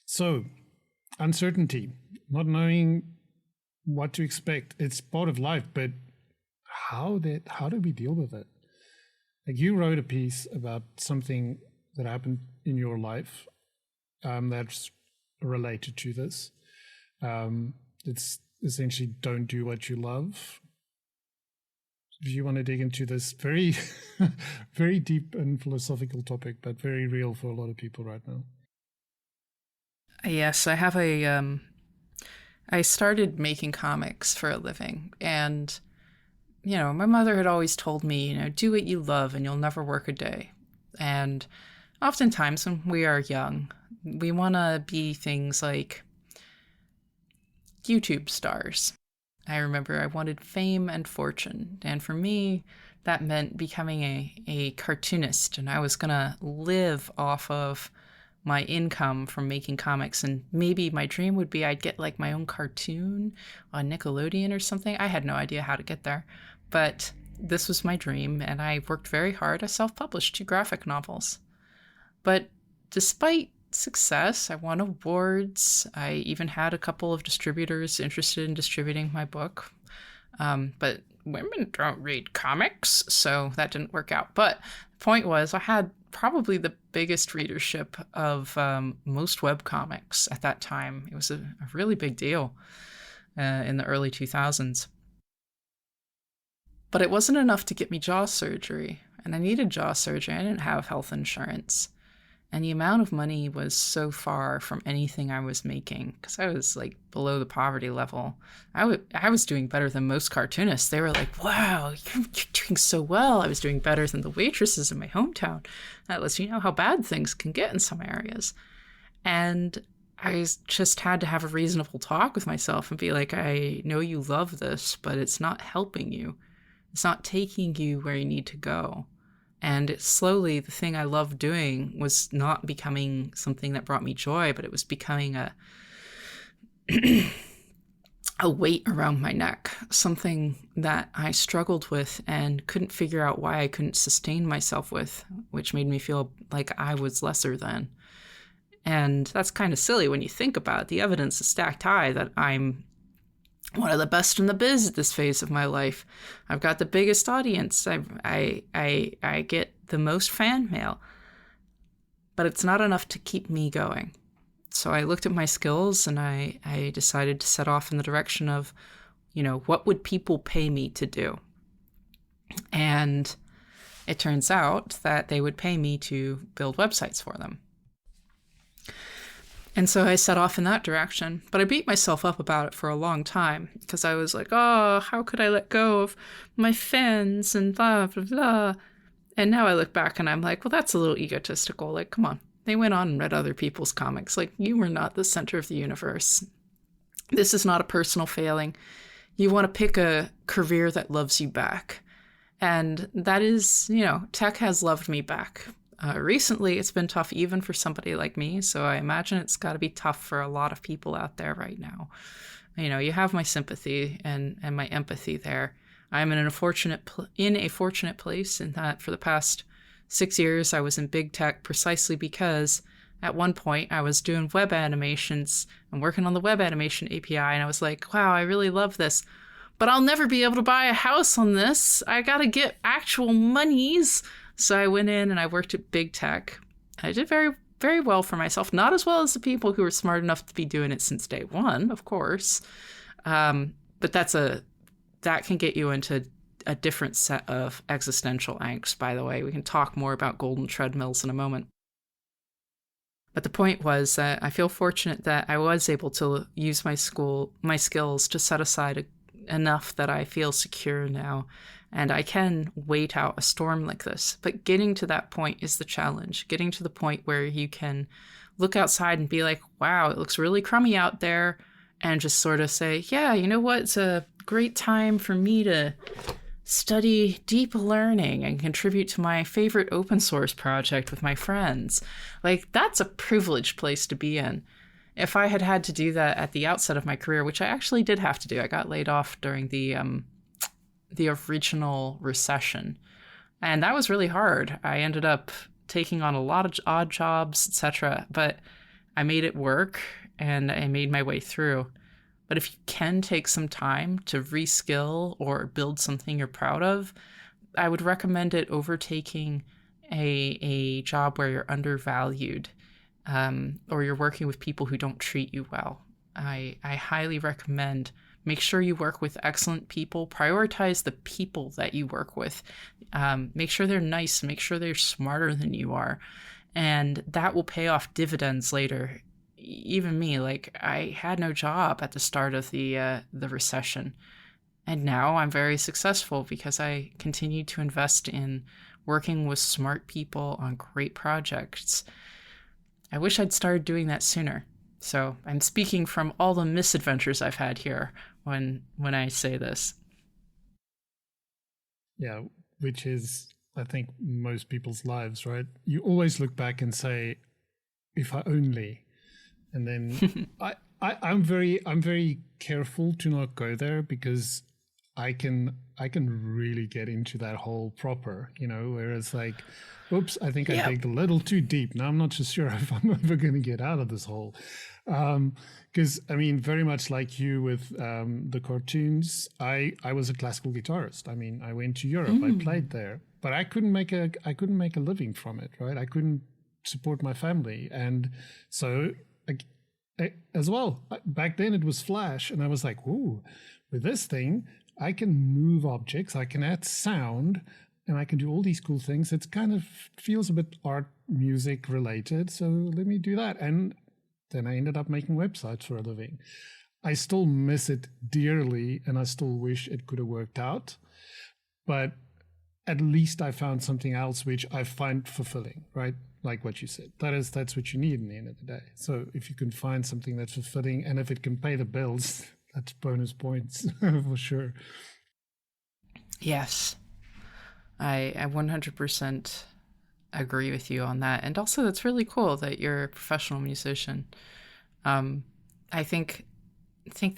so uncertainty, not knowing what to expect, it's part of life, but how do we deal with it? Like, you wrote a piece about something that happened in your life that's related to this. It's essentially, don't do what you love. If you want to dig into this very, very deep and philosophical topic, but very real for a lot of people right now. Yes, I have a I started making comics for a living. And, my mother had always told me, do what you love and you'll never work a day. And oftentimes when we are young, we want to be things like YouTube stars. I remember I wanted fame and fortune. And for me, that meant becoming a cartoonist. And I was going to live off of my income from making comics. And maybe my dream would be I'd get like my own cartoon on Nickelodeon or something. I had no idea how to get there. But this was my dream. And I worked very hard. I self-published 2 graphic novels. But despite success, I won awards. I even had a couple of distributors interested in distributing my book. But women don't read comics, so that didn't work out. But the point was, I had probably the biggest readership of most webcomics at that time. It was a really big deal in the early 2000s. But it wasn't enough to get me jaw surgery, and I needed jaw surgery. I didn't have health insurance. And the amount of money was so far from anything I was making, because I was like below the poverty level. I was doing better than most cartoonists. They were like, wow, you're doing so well. I was doing better than the waitresses in my hometown. That lets you know how bad things can get in some areas. And I just had to have a reasonable talk with myself and be like, I know you love this, but it's not helping you. It's not taking you where you need to go. And slowly, the thing I loved doing was not becoming something that brought me joy, but it was becoming a weight around my neck, something that I struggled with and couldn't figure out why I couldn't sustain myself with, which made me feel like I was lesser than. And that's kind of silly when you think about it. The evidence is stacked high that I'm one of the best in the biz at this phase of my life. I've got the biggest audience. I get the most fan mail. But it's not enough to keep me going. So I looked at my skills and I decided to set off in the direction of, what would people pay me to do? And it turns out that they would pay me to build websites for them. And so I set off in that direction, but I beat myself up about it for a long time because I was like, oh, how could I let go of my fans and blah, blah, blah. And now I look back and I'm like, well, that's a little egotistical. Like, come on. They went on and read other people's comics. Like, you were not the center of the universe. This is not a personal failing. You want to pick a career that loves you back. And that is, tech has loved me back. Recently, it's been tough even for somebody like me, so I imagine it's got to be tough for a lot of people out there right now. You have my sympathy and my empathy there. I'm in a fortunate place in that for the past 6 years, I was in big tech precisely because at one point I was doing web animations and working on the web animation API, and I was like, wow, I really love this, but I'll never be able to buy a house on this. I got to get actual monies. So I went in and I worked at big tech. I did very, very well for myself. Not as well as the people who were smart enough to be doing it since day one, of course. But that can get you into a different set of existential angst, by the way. We can talk more about golden treadmills in a moment. But the point was that I feel fortunate that I was able to use my skills to set aside enough that I feel secure now. And I can wait out a storm like this. But getting to that point is the challenge. Getting to the point where you can look outside and be like, wow, it looks really crummy out there. And just sort of say, yeah, you know what? It's a great time for me to study deep learning and contribute to my favorite open source project with my friends. Like, that's a privileged place to be in. If I had to do that at the outset of my career, which I actually did have to do, I got laid off during the original recession. And that was really hard. I ended up taking on a lot of odd jobs, etc. But I made it work and I made my way through. But if you can take some time to reskill or build something you're proud of, I would recommend it over taking a job where you're undervalued or you're working with people who don't treat you well. I highly recommend make sure you work with excellent people. Prioritize the people that you work with. Make sure they're nice. Make sure they're smarter than you are. And that will pay off dividends later. even me, like I had no job at the start of the recession, and now I'm very successful because I continue to invest in working with smart people on great projects. I wish I'd started doing that sooner. So I'm speaking from all the misadventures I've had here when I say this. Yeah, which is, I think, most people's lives, right? You always look back and say, if I only. And then I'm very careful to not go there, because I can really get into that hole proper, whereas like, oops, I think I Yeah. digged a little too deep. Now I'm not so sure if I'm ever going to get out of this hole. Because I mean, very much like you with the cartoons, I was a classical guitarist. I mean, I went to Europe, I played there, but I couldn't make a living from it, right? I couldn't support my family, and so as well, back then it was Flash, and I was like, ooh, with this thing I can move objects, I can add sound, and I can do all these cool things. It kind of feels a bit art music related, so let me do that. And then I ended up making websites for a living. I still miss it dearly, and I still wish it could have worked out, but at least I found something else which I find fulfilling, right? Like what you said, that's what you need in the end of the day. So if you can find something that's fulfilling, and if it can pay the bills, that's bonus points for sure. Yes. I 100% agree with you on that. And also, it's really cool that you're a professional musician. I think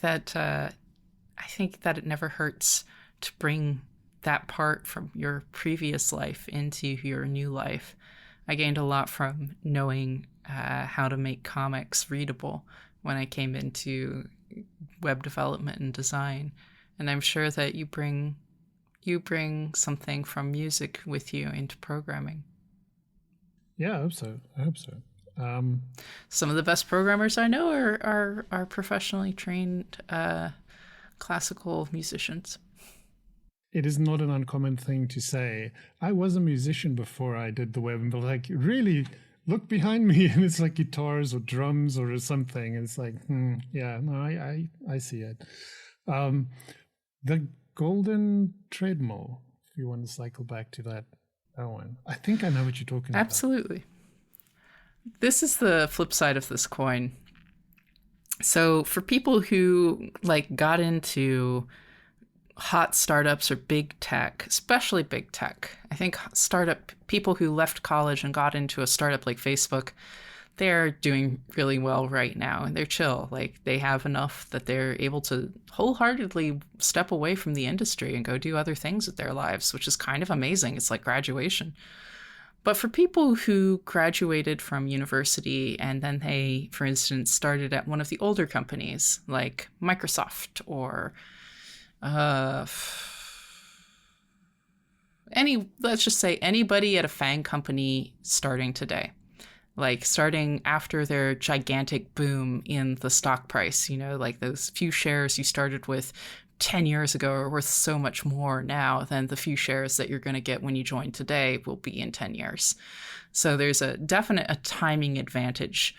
that it never hurts to bring that part from your previous life into your new life. I gained a lot from knowing how to make comics readable when I came into web development and design, and I'm sure that you bring something from music with you into programming. Yeah, I hope so. Some of the best programmers I know are professionally trained classical musicians. It is not an uncommon thing to say, I was a musician before I did the web, and they're like, really? Look behind me, and it's like guitars or drums or something. And it's like, yeah, no, I see it. The golden treadmill, if you want to cycle back to that one. I think I know what you're talking about. Absolutely. This is the flip side of this coin. So for people who like got into hot startups or big tech, especially big tech, I think startup people who left college and got into a startup like Facebook, they're doing really well right now, and they're chill. Like they have enough that they're able to wholeheartedly step away from the industry and go do other things with their lives, which is kind of amazing. It's like graduation. But for people who graduated from university and then they, for instance, started at one of the older companies like Microsoft or let's just say anybody at a FANG company starting today, like starting after their gigantic boom in the stock price, like those few shares you started with 10 years ago are worth so much more now than the few shares that you're going to get when you join today will be in 10 years. So there's a timing advantage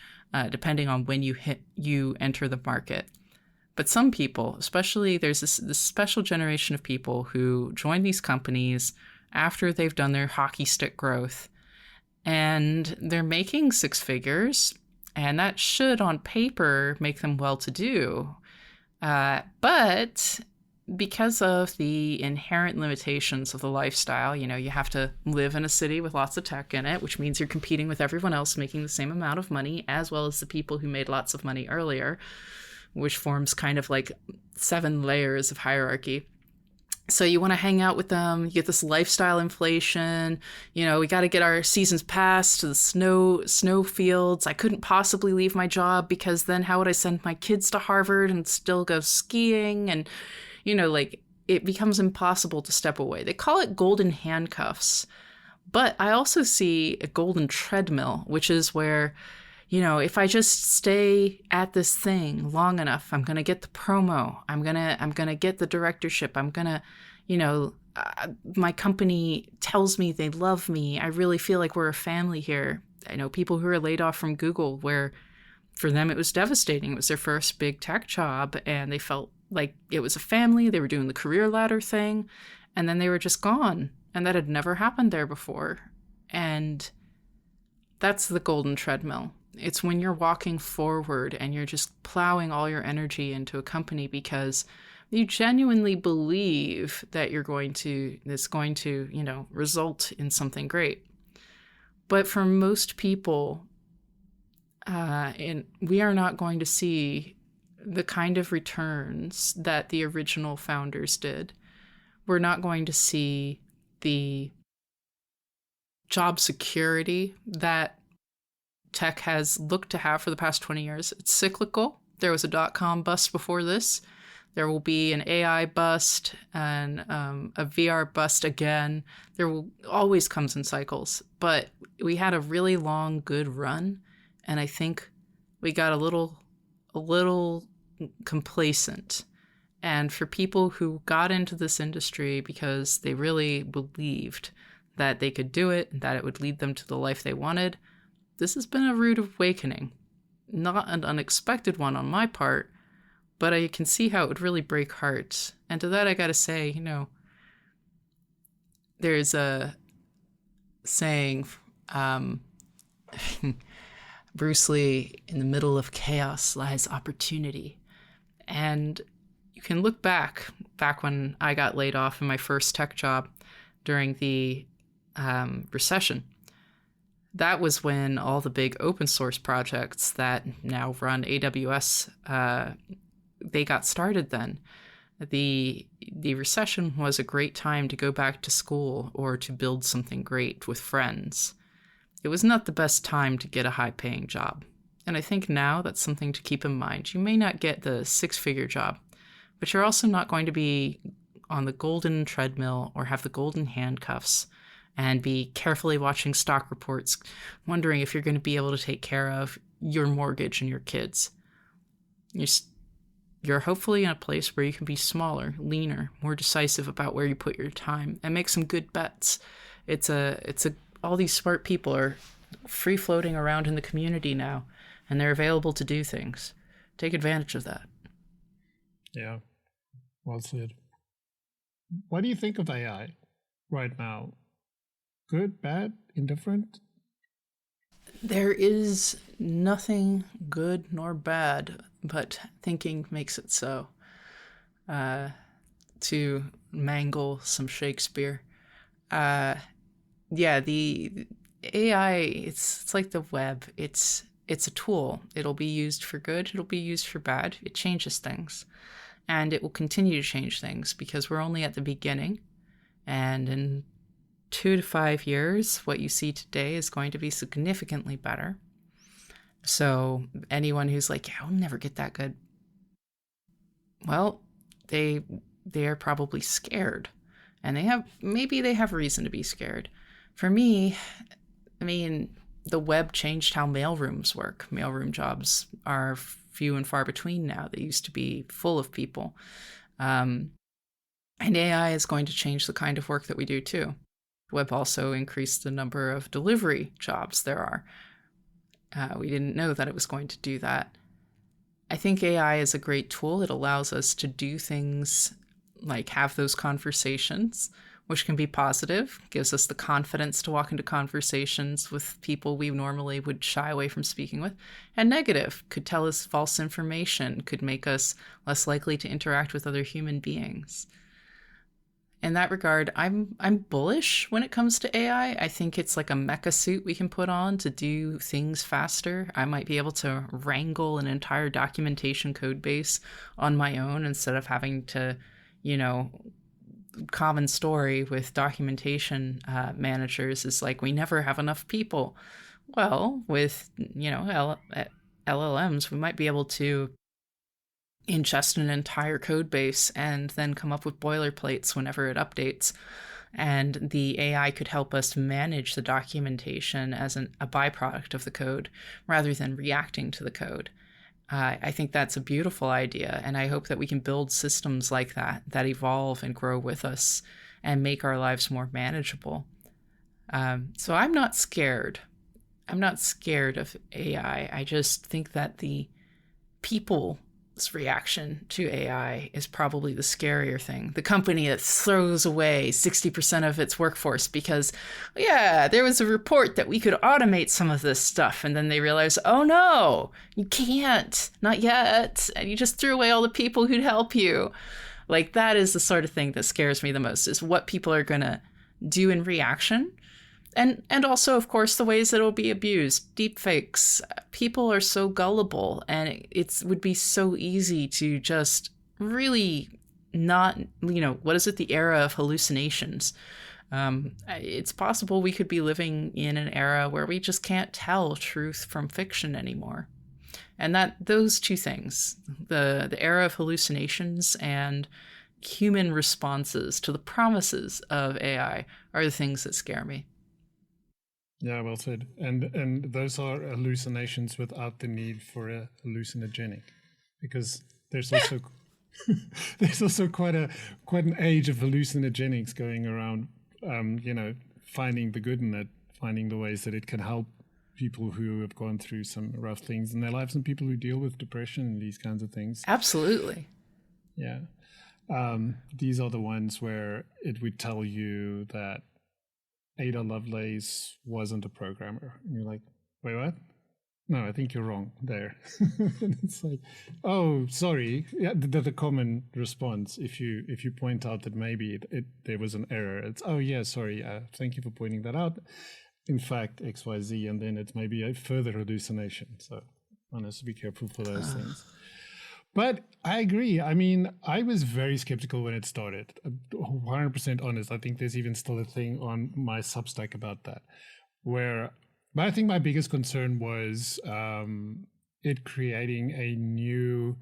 depending on when you enter the market. But some people, especially there's this special generation of people who join these companies after they've done their hockey stick growth, and they're making six figures, and that should on paper make them well-to-do. But because of the inherent limitations of the lifestyle, you have to live in a city with lots of tech in it, which means you're competing with everyone else making the same amount of money, as well as the people who made lots of money earlier, which forms kind of like 7 layers of hierarchy. So you want to hang out with them, you get this lifestyle inflation, we got to get our seasons pass to the snow fields. I couldn't possibly leave my job because then how would I send my kids to Harvard and still go skiing? And, like it becomes impossible to step away. They call it golden handcuffs. But I also see a golden treadmill, which is where, if I just stay at this thing long enough, I'm going to get the promo. I'm going to get the directorship. I'm going to, my company tells me they love me. I really feel like we're a family here. I know people who are laid off from Google where for them, it was devastating. It was their first big tech job, and they felt like it was a family. They were doing the career ladder thing, and then they were just gone. And that had never happened there before. And that's the golden treadmill. It's when you're walking forward and you're just plowing all your energy into a company because you genuinely believe that it's going to, result in something great. But for most people, we are not going to see the kind of returns that the original founders did. We're not going to see the job security that tech has looked to have for the past 20 years. It's cyclical. There was a dot-com bust before this. There will be an AI bust and a VR bust again. There will always comes in cycles. But we had a really long, good run, and I think we got a little complacent. And for people who got into this industry because they really believed that they could do it and that it would lead them to the life they wanted, this has been a rude awakening. Not an unexpected one on my part, but I can see how it would really break hearts. And to that, I gotta say, there's a saying, Bruce Lee, in the middle of chaos lies opportunity. And you can look back when I got laid off in my first tech job during the recession. That was when all the big open source projects that now run AWS, they got started then. The recession was a great time to go back to school or to build something great with friends. It was not the best time to get a high-paying job. And I think now that's something to keep in mind. You may not get the six-figure job, but you're also not going to be on the golden treadmill or have the golden handcuffs and be carefully watching stock reports, wondering if you're going to be able to take care of your mortgage and your kids. You're hopefully in a place where you can be smaller, leaner, more decisive about where you put your time and make some good bets. All these smart people are free floating around in the community now, and they're available to do things. Take advantage of that. Yeah, well said. What do you think of AI right now? Good, bad, indifferent? There is nothing good nor bad, but thinking makes it so. To mangle some Shakespeare. The AI, it's like the web. It's a tool. It'll be used for good. It'll be used for bad. It changes things. And it will continue to change things because we're only at the beginning. And in 2 to 5 years, what you see today is going to be significantly better. So anyone who's like, yeah, I'll never get that good. Well, they are probably scared. And maybe they have reason to be scared. For me, the web changed how mailrooms work. Mailroom jobs are few and far between now. They used to be full of people. And AI is going to change the kind of work that we do too. The web also increased the number of delivery jobs there are. We didn't know that it was going to do that. I think AI is a great tool. It allows us to do things like have those conversations, which can be positive, gives us the confidence to walk into conversations with people we normally would shy away from speaking with, and negative, could tell us false information, could make us less likely to interact with other human beings. In that regard, I'm bullish when it comes to AI. I think it's like a mecha suit we can put on to do things faster. I might be able to wrangle an entire documentation code base on my own instead of having to, common story with documentation managers is like, we never have enough people. Well, with, LLMs, we might be able to ingest an entire code base and then come up with boilerplates whenever it updates. And the AI could help us manage the documentation as a byproduct of the code rather than reacting to the code. I think that's a beautiful idea, and I hope that we can build systems like that evolve and grow with us and make our lives more manageable. So I'm not scared. not scared of AI. I just think that the people's reaction to AI is probably the scarier thing. The company that throws away 60% of its workforce because, yeah, there was a report that we could automate some of this stuff. And then they realize, oh no, you can't, not yet. And you just threw away all the people who'd help you. Like, that is the sort of thing that scares me the most, is what people are going to do in reaction. And also, of course, the ways that it'll be abused. Deepfakes. People are so gullible, and it would be so easy to just really not, what is it? The era of hallucinations. It's possible we could be living in an era where we just can't tell truth from fiction anymore. And that those two things, the era of hallucinations and human responses to the promises of AI, are the things that scare me. Yeah, well said. And those are hallucinations without the need for a hallucinogenic, because there's also there's also quite an age of hallucinogenics going around. Finding the good in it, finding the ways that it can help people who have gone through some rough things in their lives, and people who deal with depression and these kinds of things. Absolutely. Yeah. These are the ones where it would tell you that Ada Lovelace wasn't a programmer. And you're like, wait, what? No, I think you're wrong there. And it's like, oh, sorry. Yeah, the common response, if you point out that maybe there was an error, it's, oh, yeah, sorry. Thank you for pointing that out. In fact, XYZ, and then it's maybe a further hallucination. So one has to be careful for those things. But I agree. I mean, I was very skeptical when it started. 100% honest. I think there's even still a thing on my Substack about that. But I think my biggest concern was it creating a new,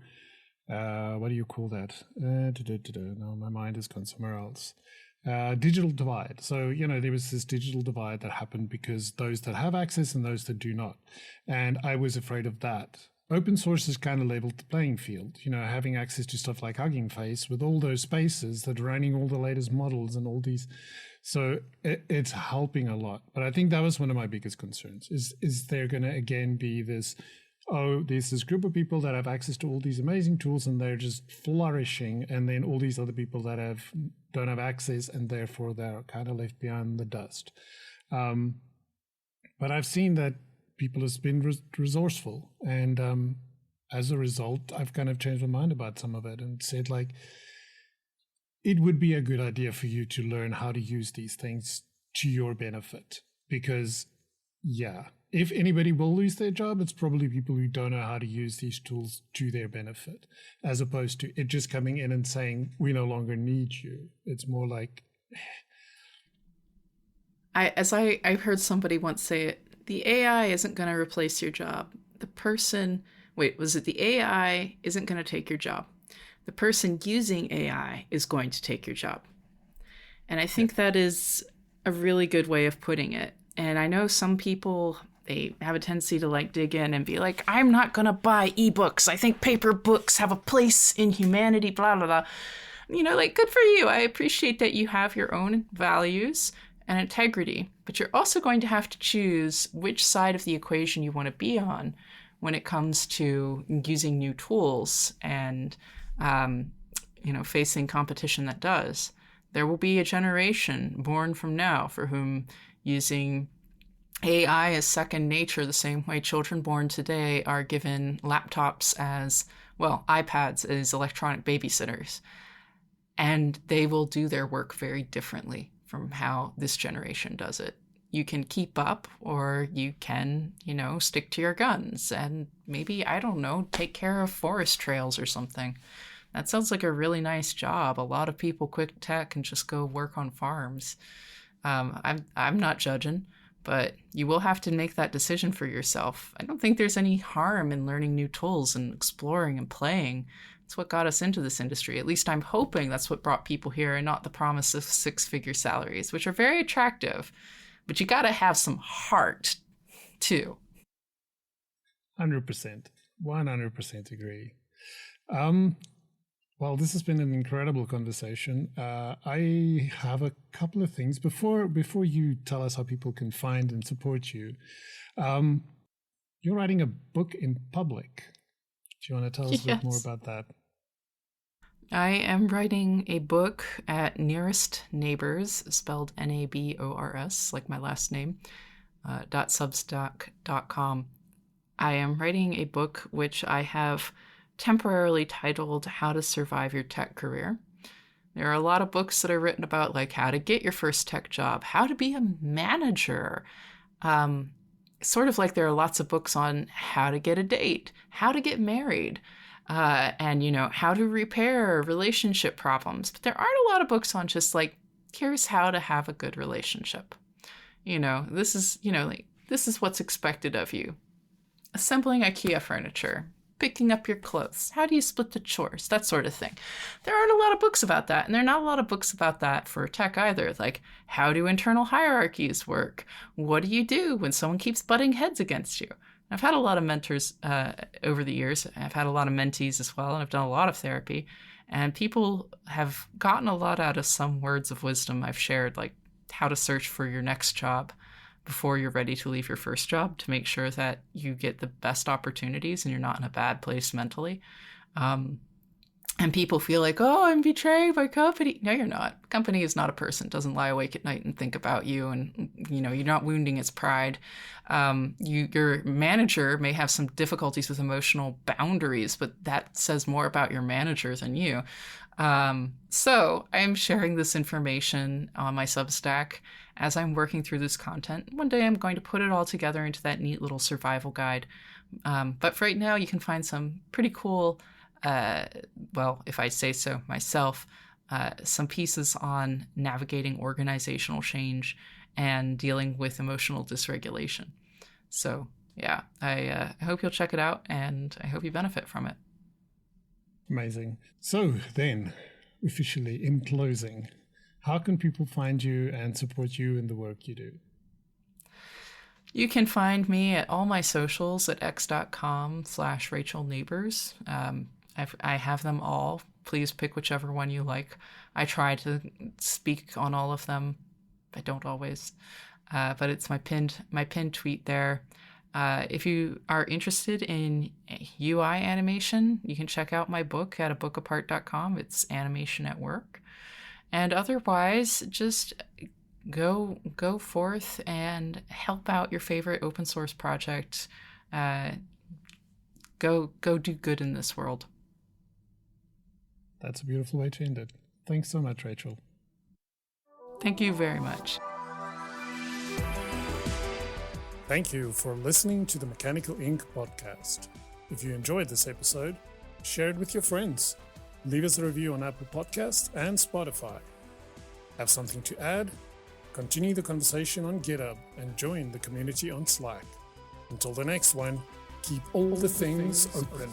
what do you call that? No, my mind has gone somewhere else. Digital divide. So, there was this digital divide that happened because those that have access and those that do not. And I was afraid of that. Open source has kind of leveled the playing field, having access to stuff like Hugging Face with all those spaces that are running all the latest models and all these. So it's helping a lot. But I think that was one of my biggest concerns is there going to again be this, there's this group of people that have access to all these amazing tools and they're just flourishing. And then all these other people that don't have access and therefore they're kind of left behind the dust. But I've seen that people have been resourceful. And as a result, I've kind of changed my mind about some of it and said, like, it would be a good idea for you to learn how to use these things to your benefit. Because, yeah, if anybody will lose their job, it's probably people who don't know how to use these tools to their benefit, as opposed to it just coming in and saying, we no longer need you. It's more like... I've heard somebody once say it, the AI isn't going to replace your job. The AI isn't going to take your job. The person using AI is going to take your job. And I think that is a really good way of putting it. And I know some people, they have a tendency to dig in and be like, I'm not going to buy ebooks. I think paper books have a place in humanity, blah, blah, blah. Good for you. I appreciate that you have your own values and integrity, but you're also going to have to choose which side of the equation you want to be on when it comes to using new tools and, facing competition that does. There will be a generation born from now for whom using AI is second nature, the same way children born today are given laptops iPads as electronic babysitters. And they will do their work very differently from how this generation does it. You can keep up, or you can, stick to your guns and maybe, take care of forest trails or something. That sounds like a really nice job. A lot of people quit tech and just go work on farms. I'm not judging, but you will have to make that decision for yourself. I don't think there's any harm in learning new tools and exploring and playing. It's what got us into this industry. At least I'm hoping that's what brought people here and not the promise of six-figure salaries, which are very attractive. But you got to have some heart, too. 100%. 100% agree. Well, this has been an incredible conversation. I have a couple of things before you tell us how people can find and support you. You're writing a book in public. Do you want to tell us a bit more Yes. about that? I am writing a book at Nearest Neighbors, spelled Nabors, like my last name, .substack.com. I am writing a book which I have temporarily titled How to Survive Your Tech Career. There are a lot of books that are written about like how to get your first tech job, how to be a manager. Sort of like there are lots of books on how to get a date, how to get married, and how to repair relationship problems. But there aren't a lot of books on just like here's how to have a good relationship. This is this is what's expected of you. Assembling IKEA furniture, picking up your clothes, how do you split the chores, that sort of thing. There aren't a lot of books about that, and there are not a lot of books about that for tech either. Like, how do internal hierarchies work? What do you do when someone keeps butting heads against you? I've had a lot of mentors over the years. I've had a lot of mentees as well, and I've done a lot of therapy. And people have gotten a lot out of some words of wisdom I've shared, like how to search for your next job before you're ready to leave your first job to make sure that you get the best opportunities and you're not in a bad place mentally. And people feel like, oh, I'm betrayed by company. No, you're not. Company is not a person. It doesn't lie awake at night and think about you, and you're not wounding its pride. Your manager may have some difficulties with emotional boundaries, but that says more about your manager than you. So I am sharing this information on my Substack as I'm working through this content. One day I'm going to put it all together into that neat little survival guide. But for right now, you can find some pretty cool, well, if I say so myself, some pieces on navigating organizational change and dealing with emotional dysregulation. So yeah, I hope you'll check it out, and I hope you benefit from it. Amazing. So then, officially in closing, how can people find you and support you in the work you do? You can find me at all my socials at x.com/Rachel Nabors. I have them all. Please pick whichever one you like. I try to speak on all of them. I don't always, but it's my pinned tweet there. If you are interested in UI animation, you can check out my book at abookapart.com. It's Animation at Work. And otherwise, just go forth and help out your favorite open source project. Go do good in this world. That's a beautiful way to end it. Thanks so much, Rachel. Thank you very much. Thank you for listening to the Mechanical Inc. podcast. If you enjoyed this episode, share it with your friends. Leave us a review on Apple Podcasts and Spotify. Have something to add? Continue the conversation on GitHub and join the community on Slack. Until the next one, keep all the things open.